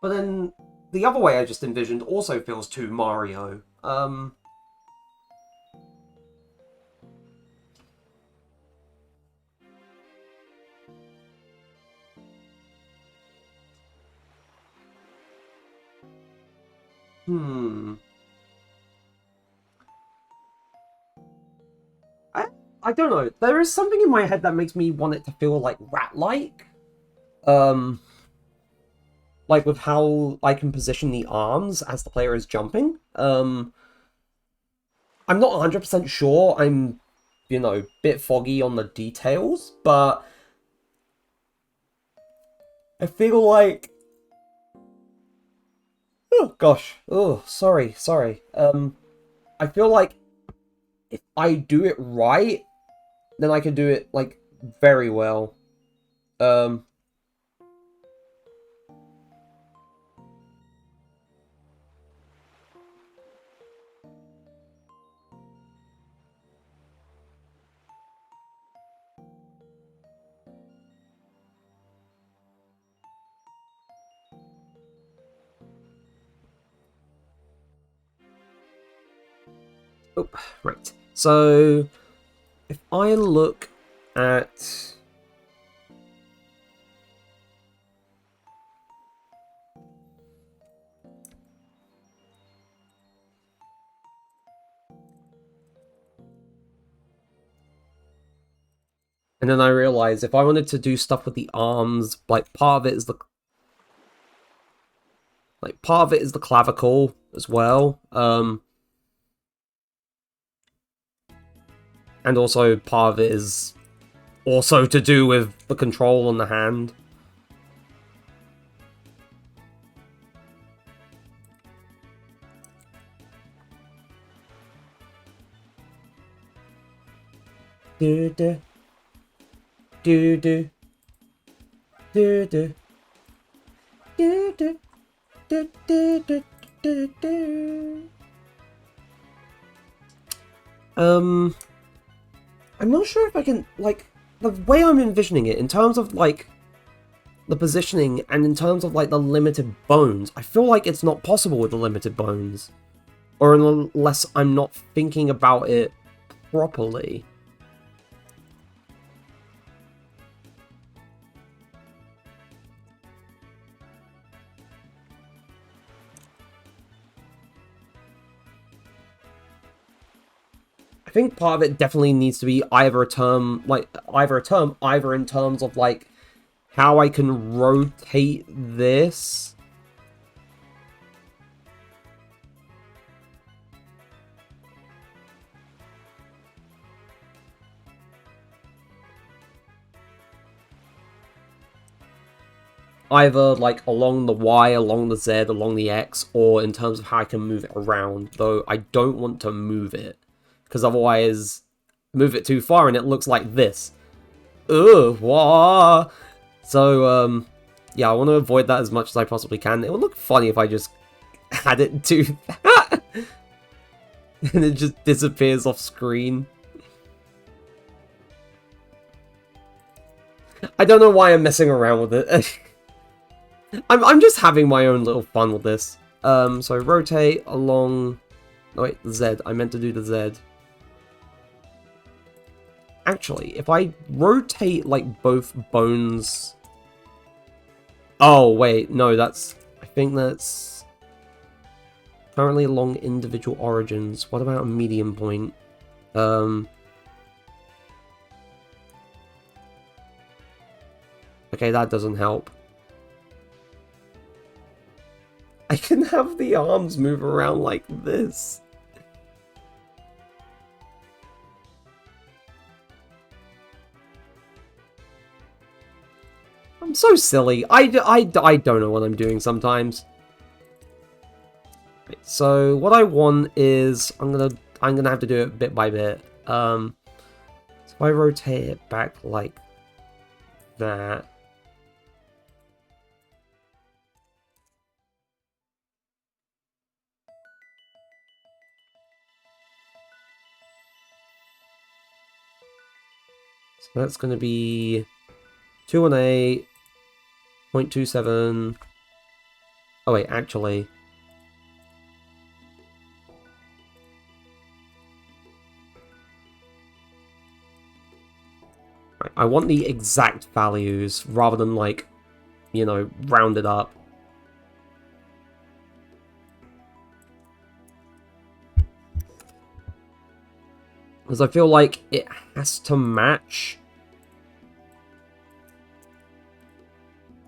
But then the other way I just envisioned also feels too Mario. I don't know. There is something in my head that makes me want it to feel like rat-like. Like with how I can position the arms as the player is jumping. I'm not 100% sure. I'm, you know, a bit foggy on the details, but I feel like... Oh, gosh. Oh, sorry. I feel like if I do it right, then I can do it, like, very well. Oh, right. So, if I look at... And then I realize if I wanted to do stuff with the arms, like part of it is the clavicle as well. And also part of it is also to do with the control on the hand. Do-do. Do-do. Do-do. Do-do. Do-do-do-do-do. I'm not sure if I can, like, the way I'm envisioning it, in terms of, like, the positioning, and in terms of, like, the limited bones, I feel like it's not possible with the limited bones. Or unless I'm not thinking about it properly. I think part of it definitely needs to be either in terms of like how I can rotate this. Either like along the Y, along the Z, along the X, or in terms of how I can move it around, though I don't want to move it, because otherwise move it too far and it looks like this. Ugh, wah. So, yeah, I want to avoid that as much as I possibly can. It would look funny if I just had it do that, and it just disappears off screen. I don't know why I'm messing around with it. I'm just having my own little fun with this. So rotate along... Oh wait, the Z. I meant to do the Z. Actually, if I rotate, like, both bones... Oh, wait, no, that's... I think that's... Currently along individual origins. What about a medium point? Okay, that doesn't help. I can have the arms move around like this. I'm so silly. I don't know what I'm doing sometimes. Right, so what I want is I'm gonna have to do it bit by bit. So if I rotate it back like that. So that's gonna be 218, 0.27. Oh wait, actually. Right, I want the exact values rather than like, you know, rounded up. Because I feel like it has to match.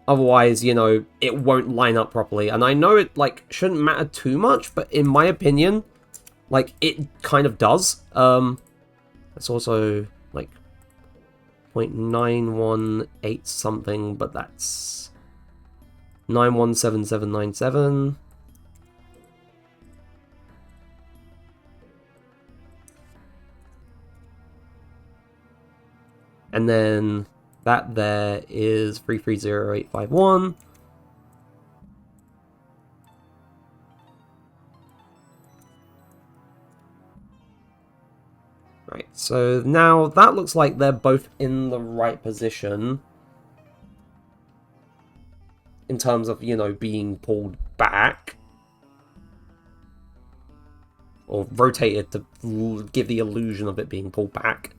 Otherwise, you know, it won't line up properly. And I know it, like, shouldn't matter too much, but in my opinion, like, it kind of does. It's also, like, 0.918 something, but that's 917797. And then that there is 330851. Right, so now that looks like they're both in the right position. In terms of, you know, being pulled back. Or rotated to give the illusion of it being pulled back.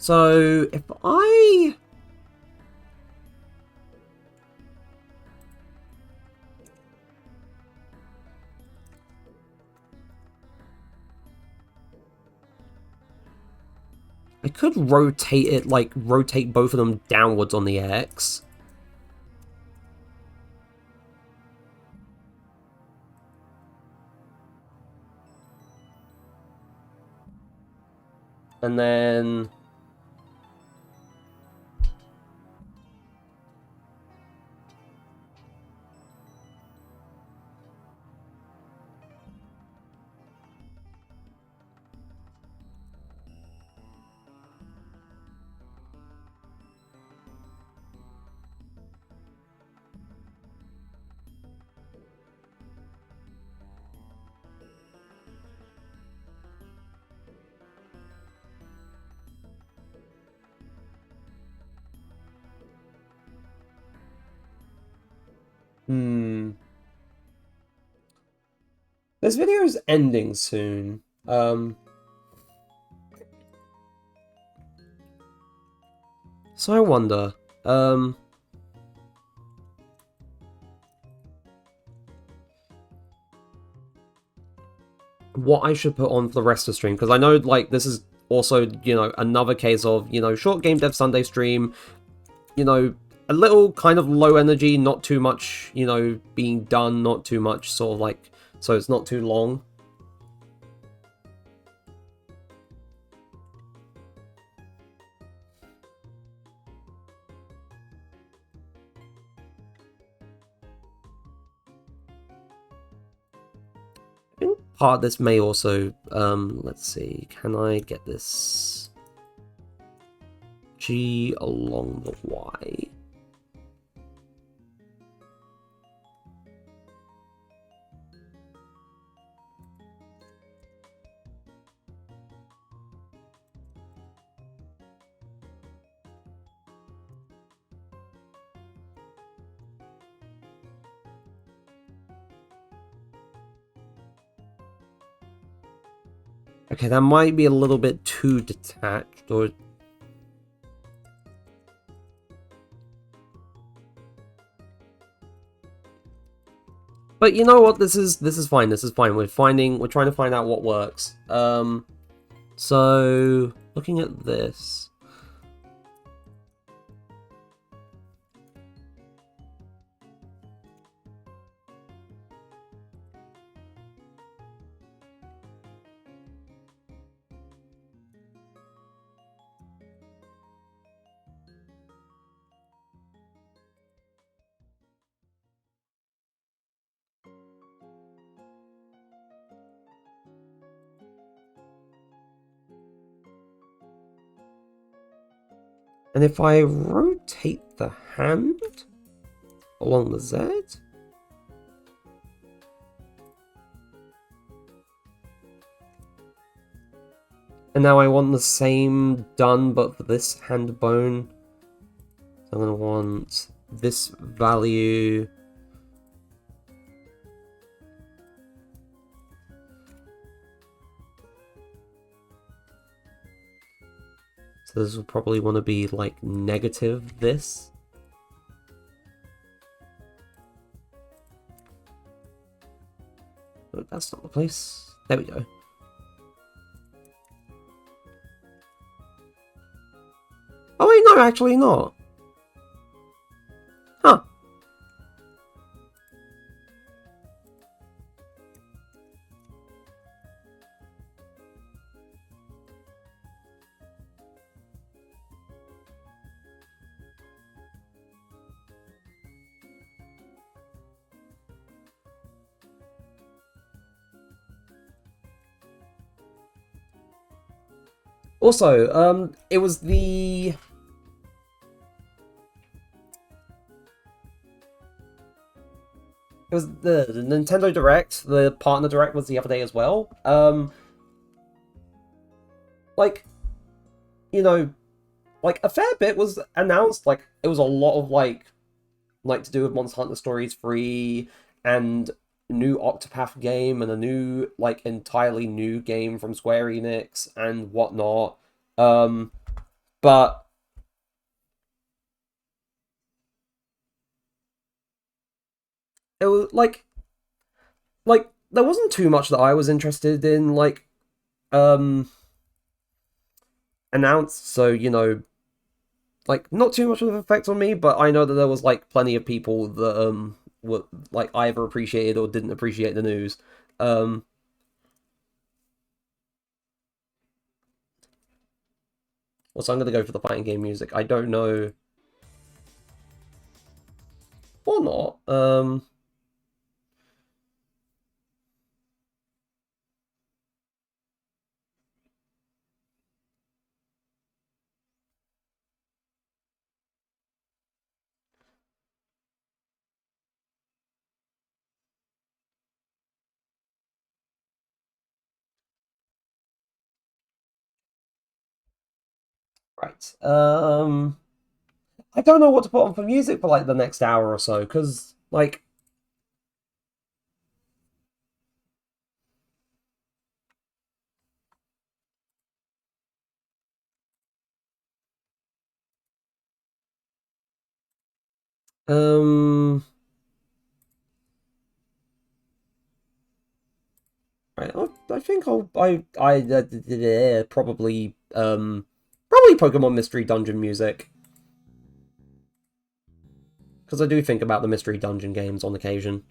So, if I... I could rotate it, like, rotate both of them downwards on the X. And then... Hmm. This video is ending soon. So I wonder, what I should put on for the rest of the stream, because I know, like, this is also, another case of, short Game Dev Sunday stream, a little kind of low energy, not too much, being done, not too much sort of like, so it's not too long. I think part of this may also, let's see, can I get this G along the Y? Okay, that might be a little bit too detached, or... But you know what? This is fine. This is fine. We're trying to find out what works. So looking at this, and if I rotate the hand along the Z, and now I want the same done, but for this hand bone, so I'm gonna want this value. So this will probably want to be like negative this. Oh, that's not the place. There we go. Oh wait, no, actually not. Huh. Also, it was the... It was the Nintendo Direct, the partner Direct was the other day as well. Like, like a fair bit was announced. Like, it was a lot of like to do with Monster Hunter Stories 3 and new Octopath game and a new like entirely new game from Square Enix and whatnot. But it was like there wasn't too much that I was interested in um announced, so like not too much of an effect on me, but I know that there was like plenty of people that were like either appreciated or didn't appreciate the news. Um also, I'm gonna go for the fighting game music. I don't know or not. Right. I don't know what to put on for music for like the next hour or so, because like Right, I think probably Pokemon Mystery Dungeon music, because I do think about the Mystery Dungeon games on occasion.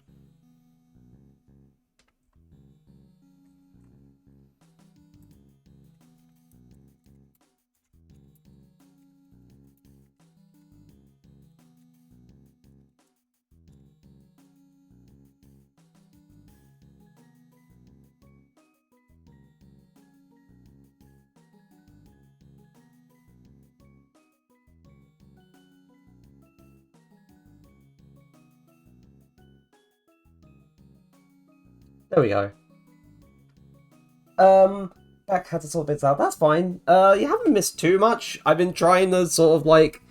There we go. Back had to sort bits out. That's fine. You haven't missed too much. I've been trying to sort of like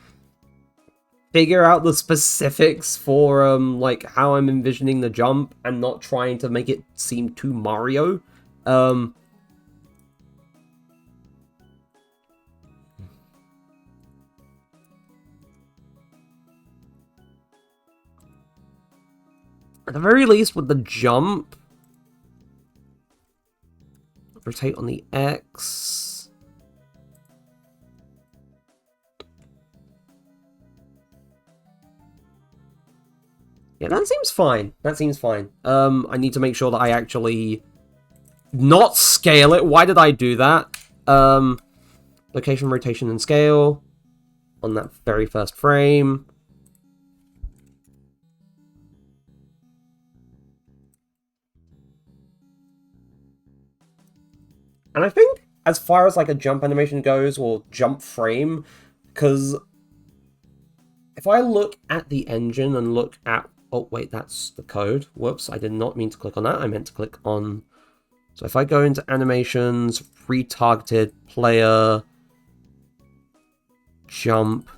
figure out the specifics for like how I'm envisioning the jump and not trying to make it seem too Mario. Um at the very least with the jump, rotate on the X. Yeah, that seems fine. That seems fine. I need to make sure that I actually not scale it. Why did I do that? Location, rotation, and scale on that very first frame. And I think as far as like a jump animation goes, or jump frame, because if I look at the engine and look at... Oh, wait, that's the code. Whoops, I did not mean to click on that. I meant to click on... So if I go into animations, retargeted, player, jump...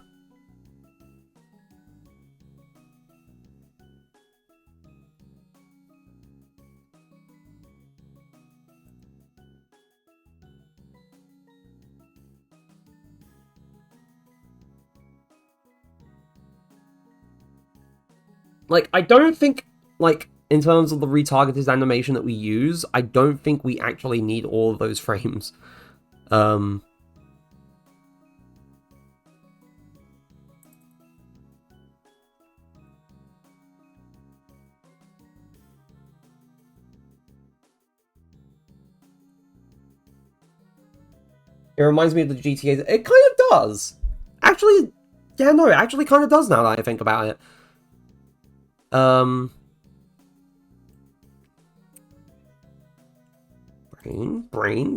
Like, I don't think, like, in terms of the retargeted animation that we use, I don't think we actually need all of those frames. It reminds me of the GTA. It kind of does. Actually, yeah, no, it actually kind of does now that I think about it.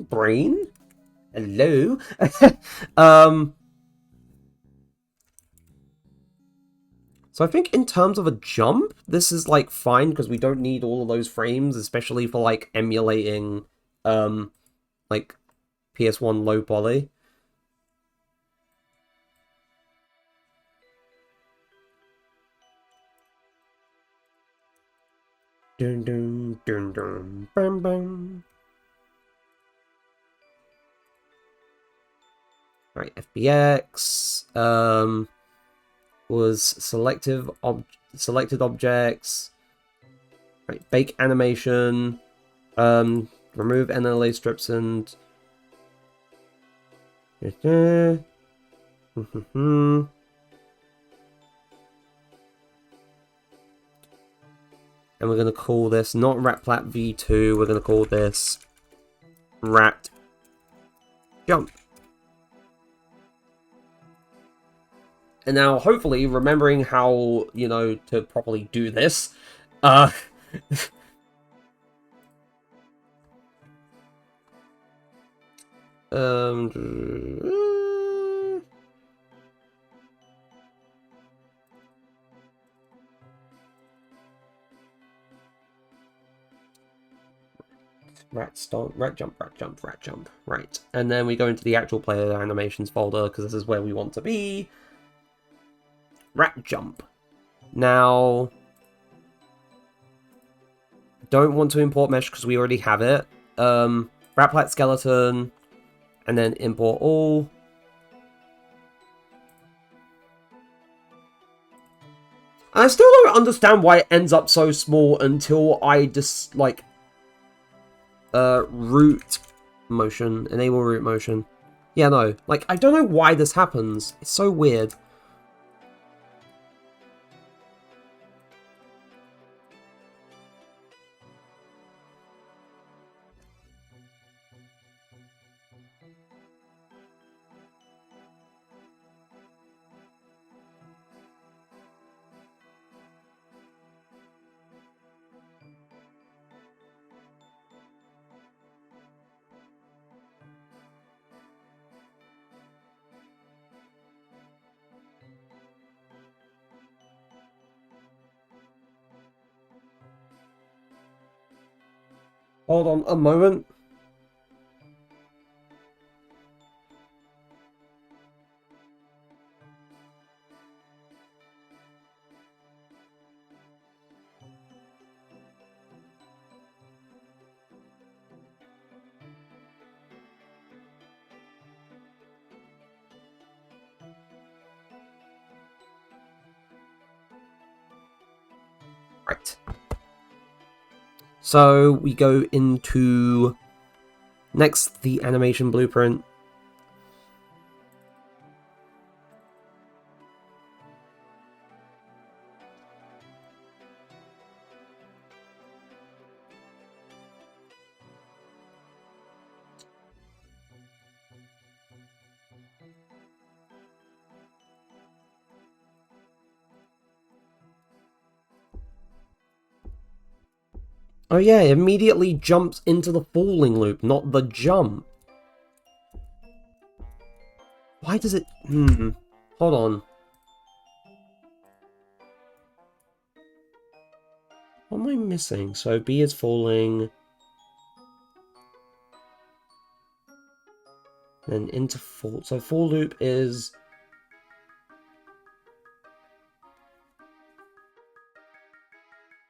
Brain. Hello. So I think in terms of a jump, this is like fine because we don't need all of those frames, especially for like emulating, like PS1 low poly. Dun dun dun dun bam bam. Right, FBX was selected objects. Right, bake animation. Remove NLA strips and and we're going to call this not Ratplat V2, we're going to call this Rat Jump. And now, hopefully, remembering how, you know, to properly do this, rat jump. Right. And then we go into the actual player animations folder, because this is where we want to be. Rat jump. Now, don't want to import mesh because we already have it. Ratplat skeleton, and then import all. I still don't understand why it ends up so small until I just, like, root motion, enable root motion. Yeah, no, like, I don't know why this happens. It's so weird. Hold on a moment. Right. So we go into next the animation blueprint. Oh yeah, it immediately jumps into the falling loop, not the jump. Why does it... Hold on. What am I missing? So B is falling. Then into fall. So fall loop is...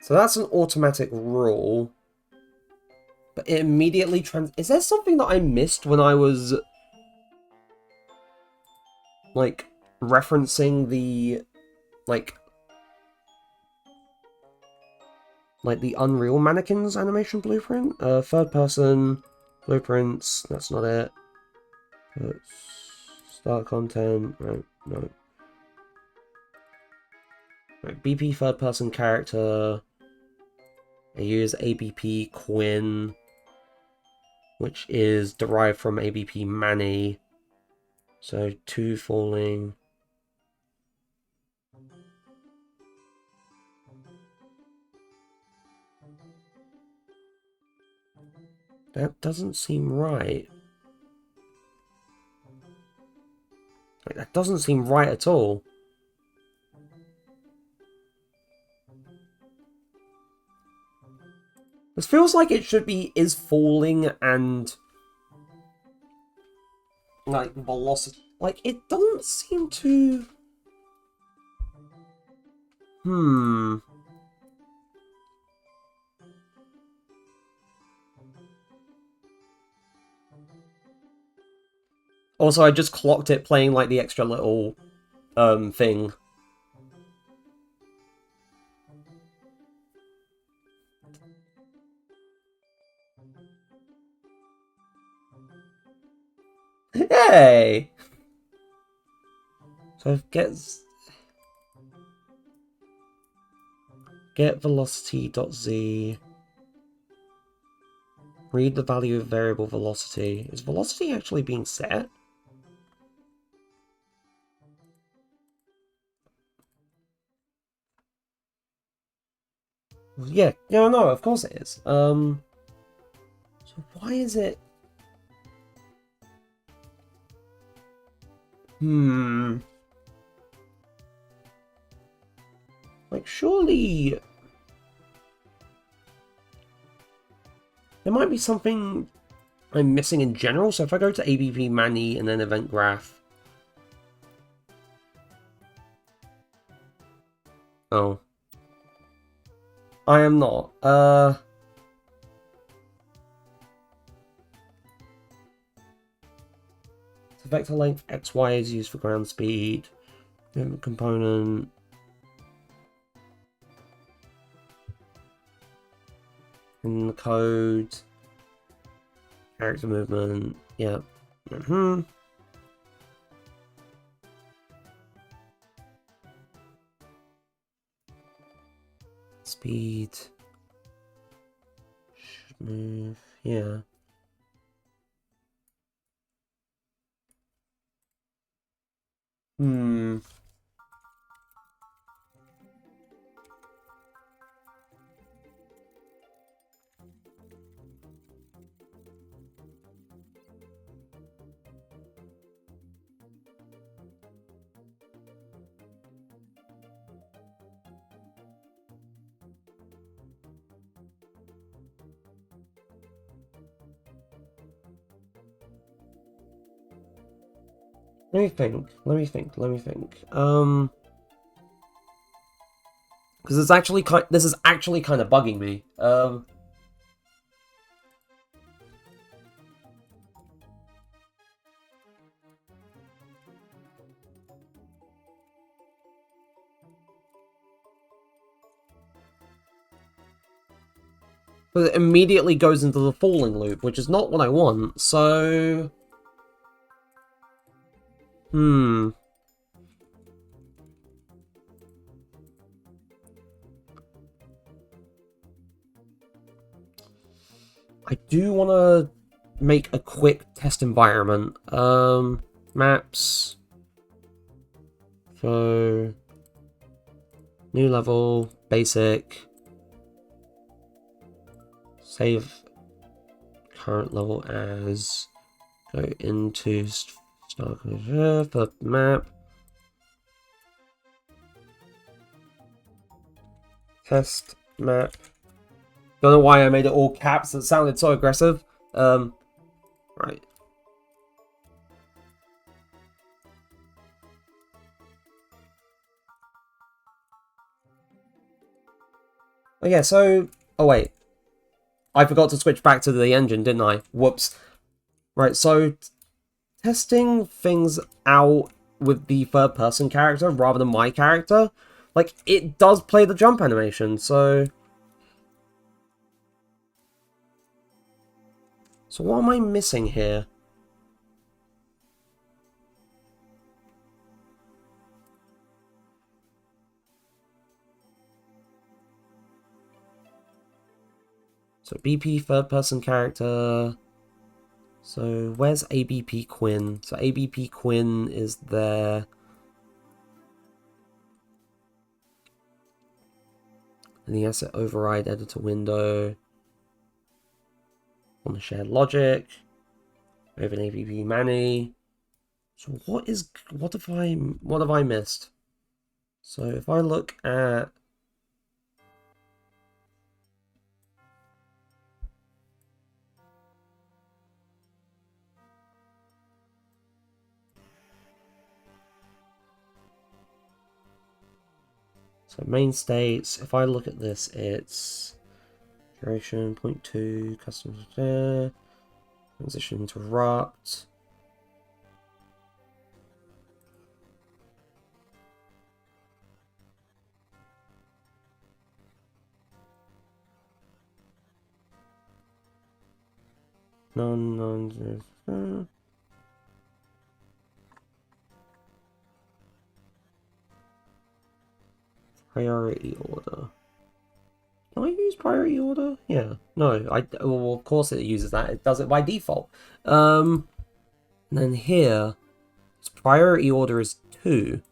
So that's an automatic rule. But it immediately Is there something that I missed when I was... like, referencing the... like the Unreal Mannequins animation blueprint? Third person blueprints, that's not it. Start content, right, no. Right, BP third person character. I use ABP Quinn, which is derived from ABP Manny. So 2 falling. That doesn't seem right. Like, that doesn't seem right at all. This feels like it should be is falling and like velocity. Like, it doesn't seem to... Also, I just clocked it playing like the extra little thing. Hey! So get velocity.z. Read the value of variable velocity. Is velocity actually being set? Yeah, no, of course it is. So why is it... Like, surely... there might be something I'm missing in general. So if I go to ABP Mani and then Event Graph... Oh. I am not. So vector length XY is used for ground speed. Movement component. in the code. Character movement. Yeah. Speed. Should move. Yeah. Let me think. Because this is actually kind of bugging me. But it immediately goes into the falling loop, which is not what I want, so... I do want to make a quick test environment. Maps. So... New level, basic. Save current level as... Go into start for map. Test map. Don't know why I made it all caps. It sounded so aggressive. Right. Oh yeah, so... Oh wait. I forgot to switch back to the engine, didn't I? Whoops. Right, so... Testing things out with the third-person character rather than my character. Like, it does play the jump animation, so... So what am I missing here? So BP third-person character... So where's ABP Quinn? So ABP Quinn is there. And the asset override editor window. On the shared logic. Over an ABP Manny. So what have I missed? So if I look at so main states, if I look at this, it's duration, 0.2, custom there, transition interrupt. Priority order. Can I use priority order? Yeah. No, well, of course it uses that. It does it by default. And then here, its priority order is 2.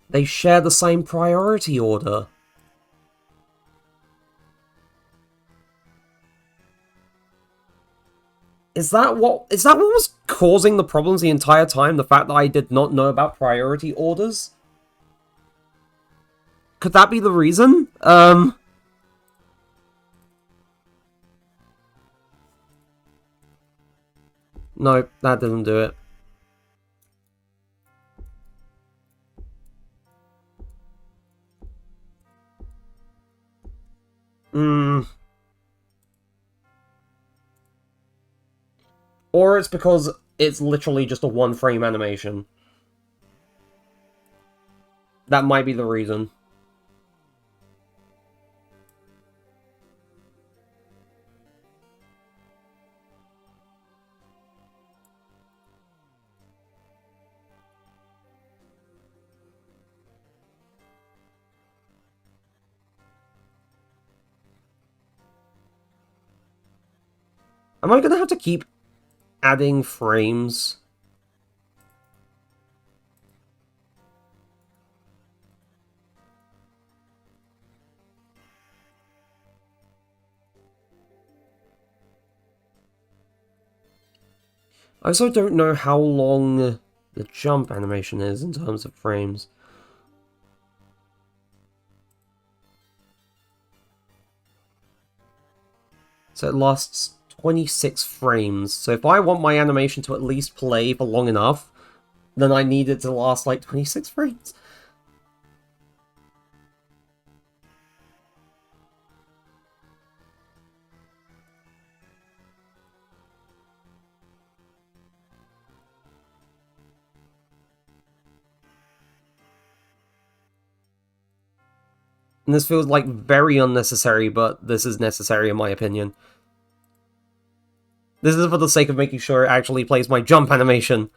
They share the same priority order. Is that what was causing the problems the entire time? The fact that I did not know about priority orders? Could that be the reason? No, that didn't do it. Or it's because it's literally just a 1-frame animation. That might be the reason. Am I gonna have to keep adding frames? I also don't know how long the jump animation is in terms of frames. So it lasts 26 frames. So if I want my animation to at least play for long enough, then I need it to last like 26 frames. And this feels like very unnecessary, but this is necessary in my opinion. This is for the sake of making sure it actually plays my jump animation.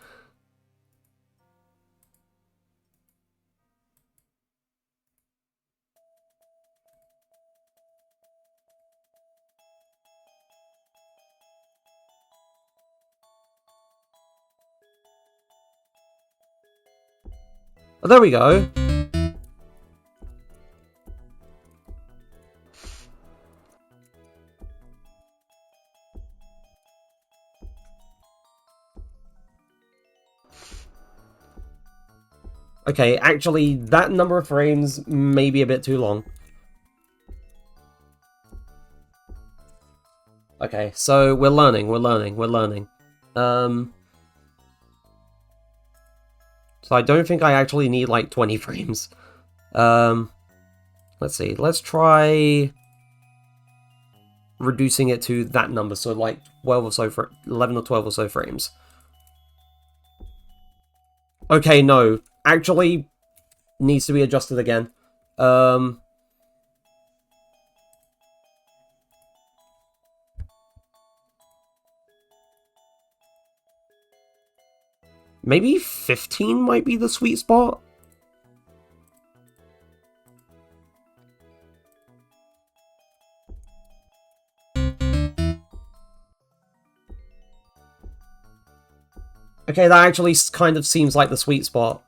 Oh, there we go. Okay, actually, that number of frames may be a bit too long. Okay, so we're learning. Um, so I don't think I actually need like 20 frames. Let's see, let's try reducing it to that number, so like 12 or so, 11 or 12 or so frames. Okay, no, actually needs to be adjusted again. Maybe 15 might be the sweet spot? Okay, that actually kind of seems like the sweet spot.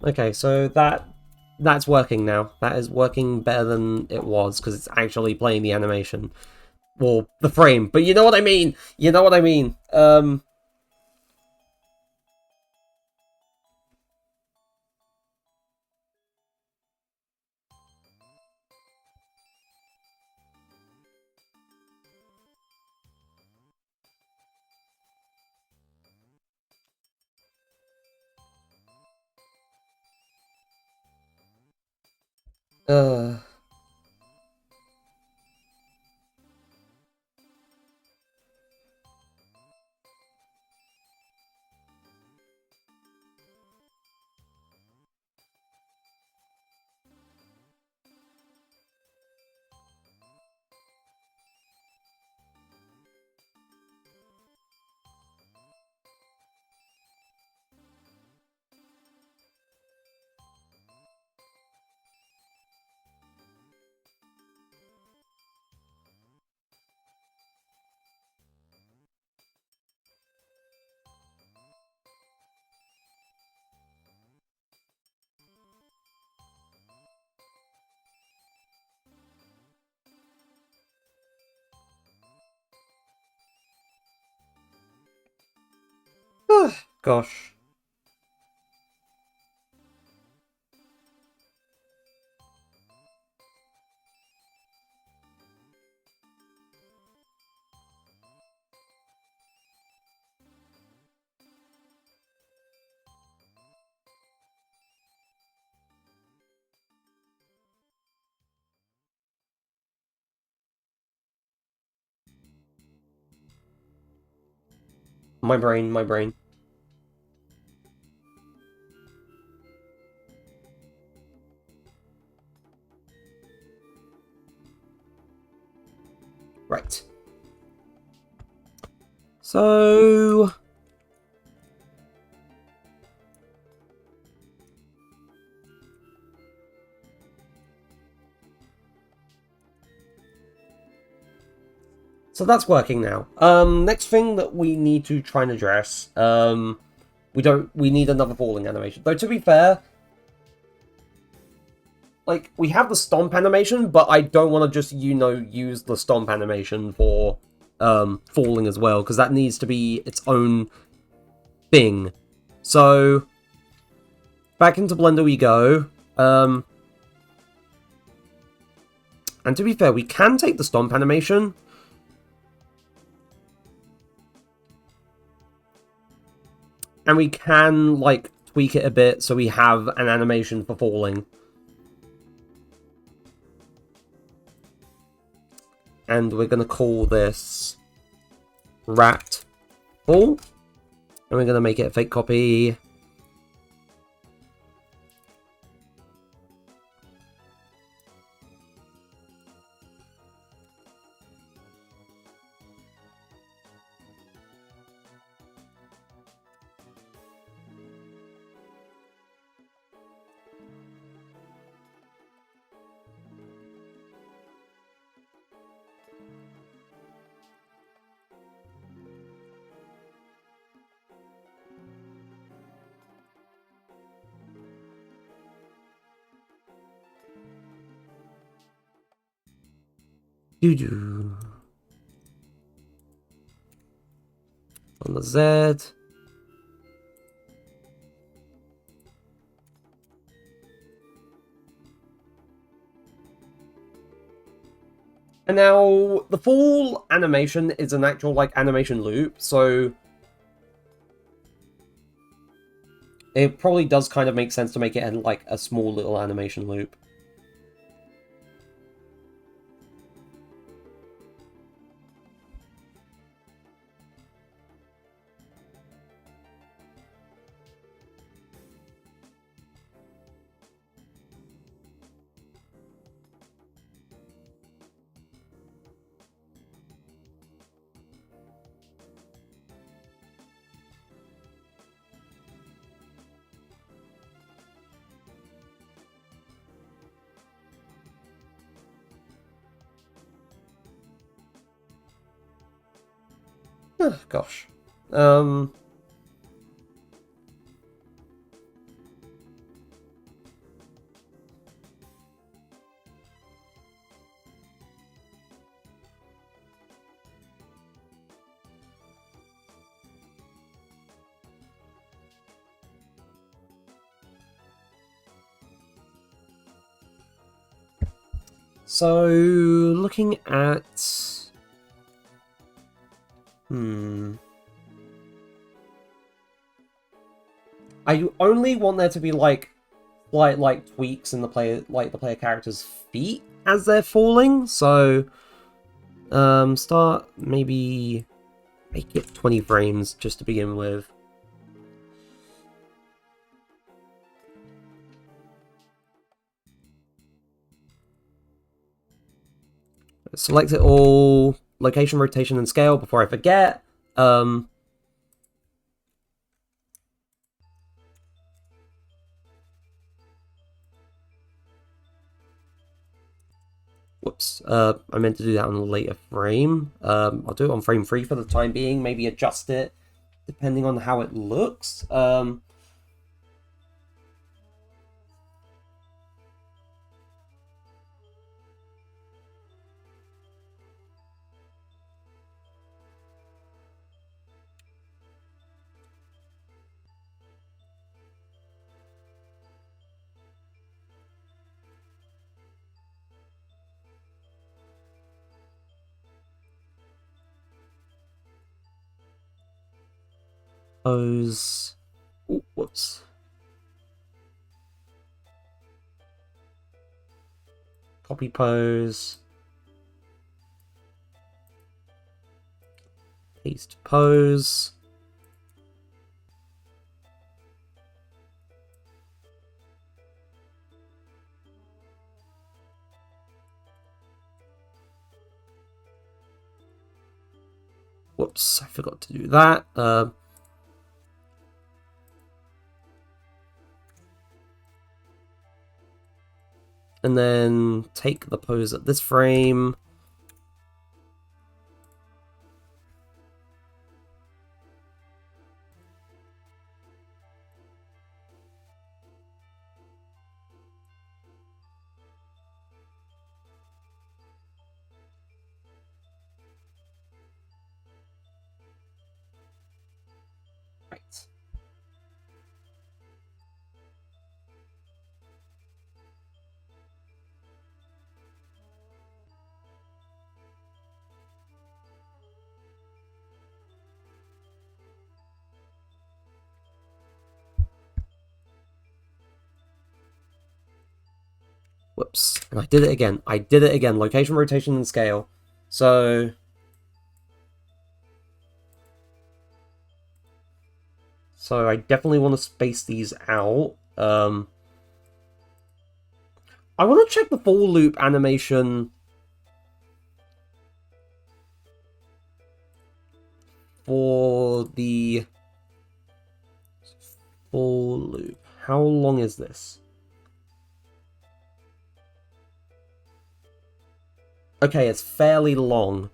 Okay, so that's working now. That is working better than it was, because it's actually playing the animation. Well, the frame, but you know what I mean! You know what I mean! Uh... Gosh. My brain, my brain. Right. So that's working now. Next thing that we need to try and address, we need another falling animation. Though to be fair, like, we have the stomp animation, but I don't want to just, use the stomp animation for falling as well, because that needs to be its own thing. So back into Blender we go. And to be fair, we can take the stomp animation. And we can, like, tweak it a bit so we have an animation for falling. And we're going to call this rat fall. And we're going to make it a fake copy. Doo-doo. On the Z. And now, the fall animation is an actual, like, animation loop, so it probably does kind of make sense to make it, like, a small little animation loop. Oh, gosh. So, looking at... I only want there to be, like tweaks in the player character's feet as they're falling, so... start, maybe... make it 20 frames, just to begin with. Select it all, location, rotation, and scale before I forget. Whoops, I meant to do that on a later frame. I'll do it on frame 3 for the time being, maybe adjust it depending on how it looks. Pose. Ooh, whoops. Copy pose. Paste pose. Whoops, I forgot to do that. And then take the pose at this frame. Right. Whoops. And I did it again. I did it again. Location, rotation, and scale. So I definitely want to space these out. I want to check the full loop animation for the full loop. How long is this? Okay, it's fairly long.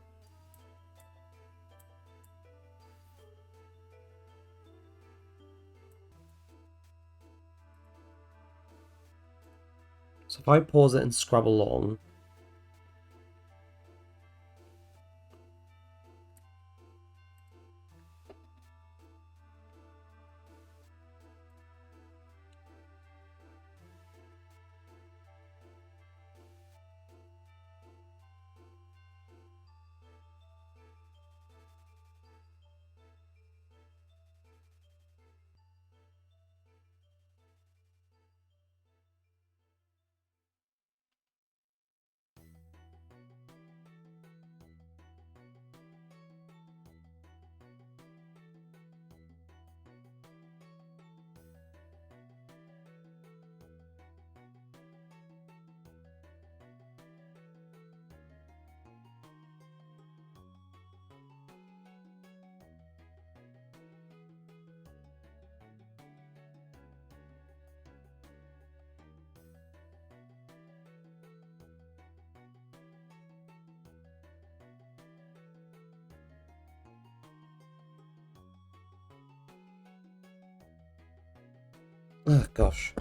So if I pause it and scrub along... Oh, gosh.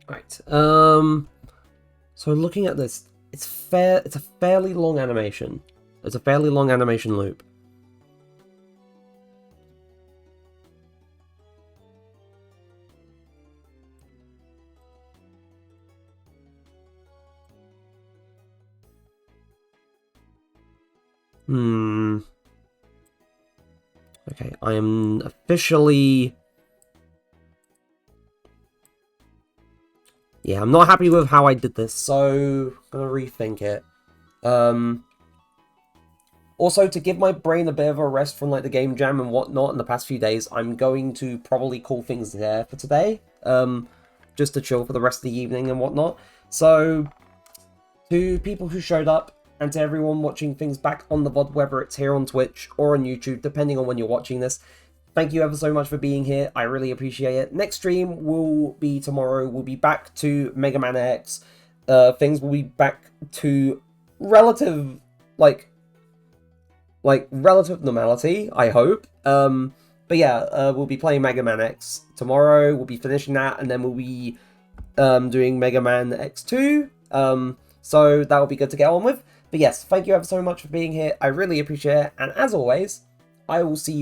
Right. So looking at this, it's a fairly long animation. It's a fairly long animation loop. Okay, I am officially... Yeah, I'm not happy with how I did this, so I'm gonna rethink it. Also, to give my brain a bit of a rest from like the game jam and whatnot in the past few days, I'm going to probably call things there for today. Just to chill for the rest of the evening and whatnot. So, to people who showed up, and to everyone watching things back on the VOD, whether it's here on Twitch or on YouTube, depending on when you're watching this, thank you ever so much for being here. I really appreciate it. Next stream will be tomorrow. We'll be back to Mega Man X. Things will be back to relative, like relative normality, I hope. But yeah, we'll be playing Mega Man X tomorrow. We'll be finishing that, and then we'll be doing Mega Man X2. So that will be good to get on with. But yes, thank you ever so much for being here. I really appreciate it. And as always, I will see you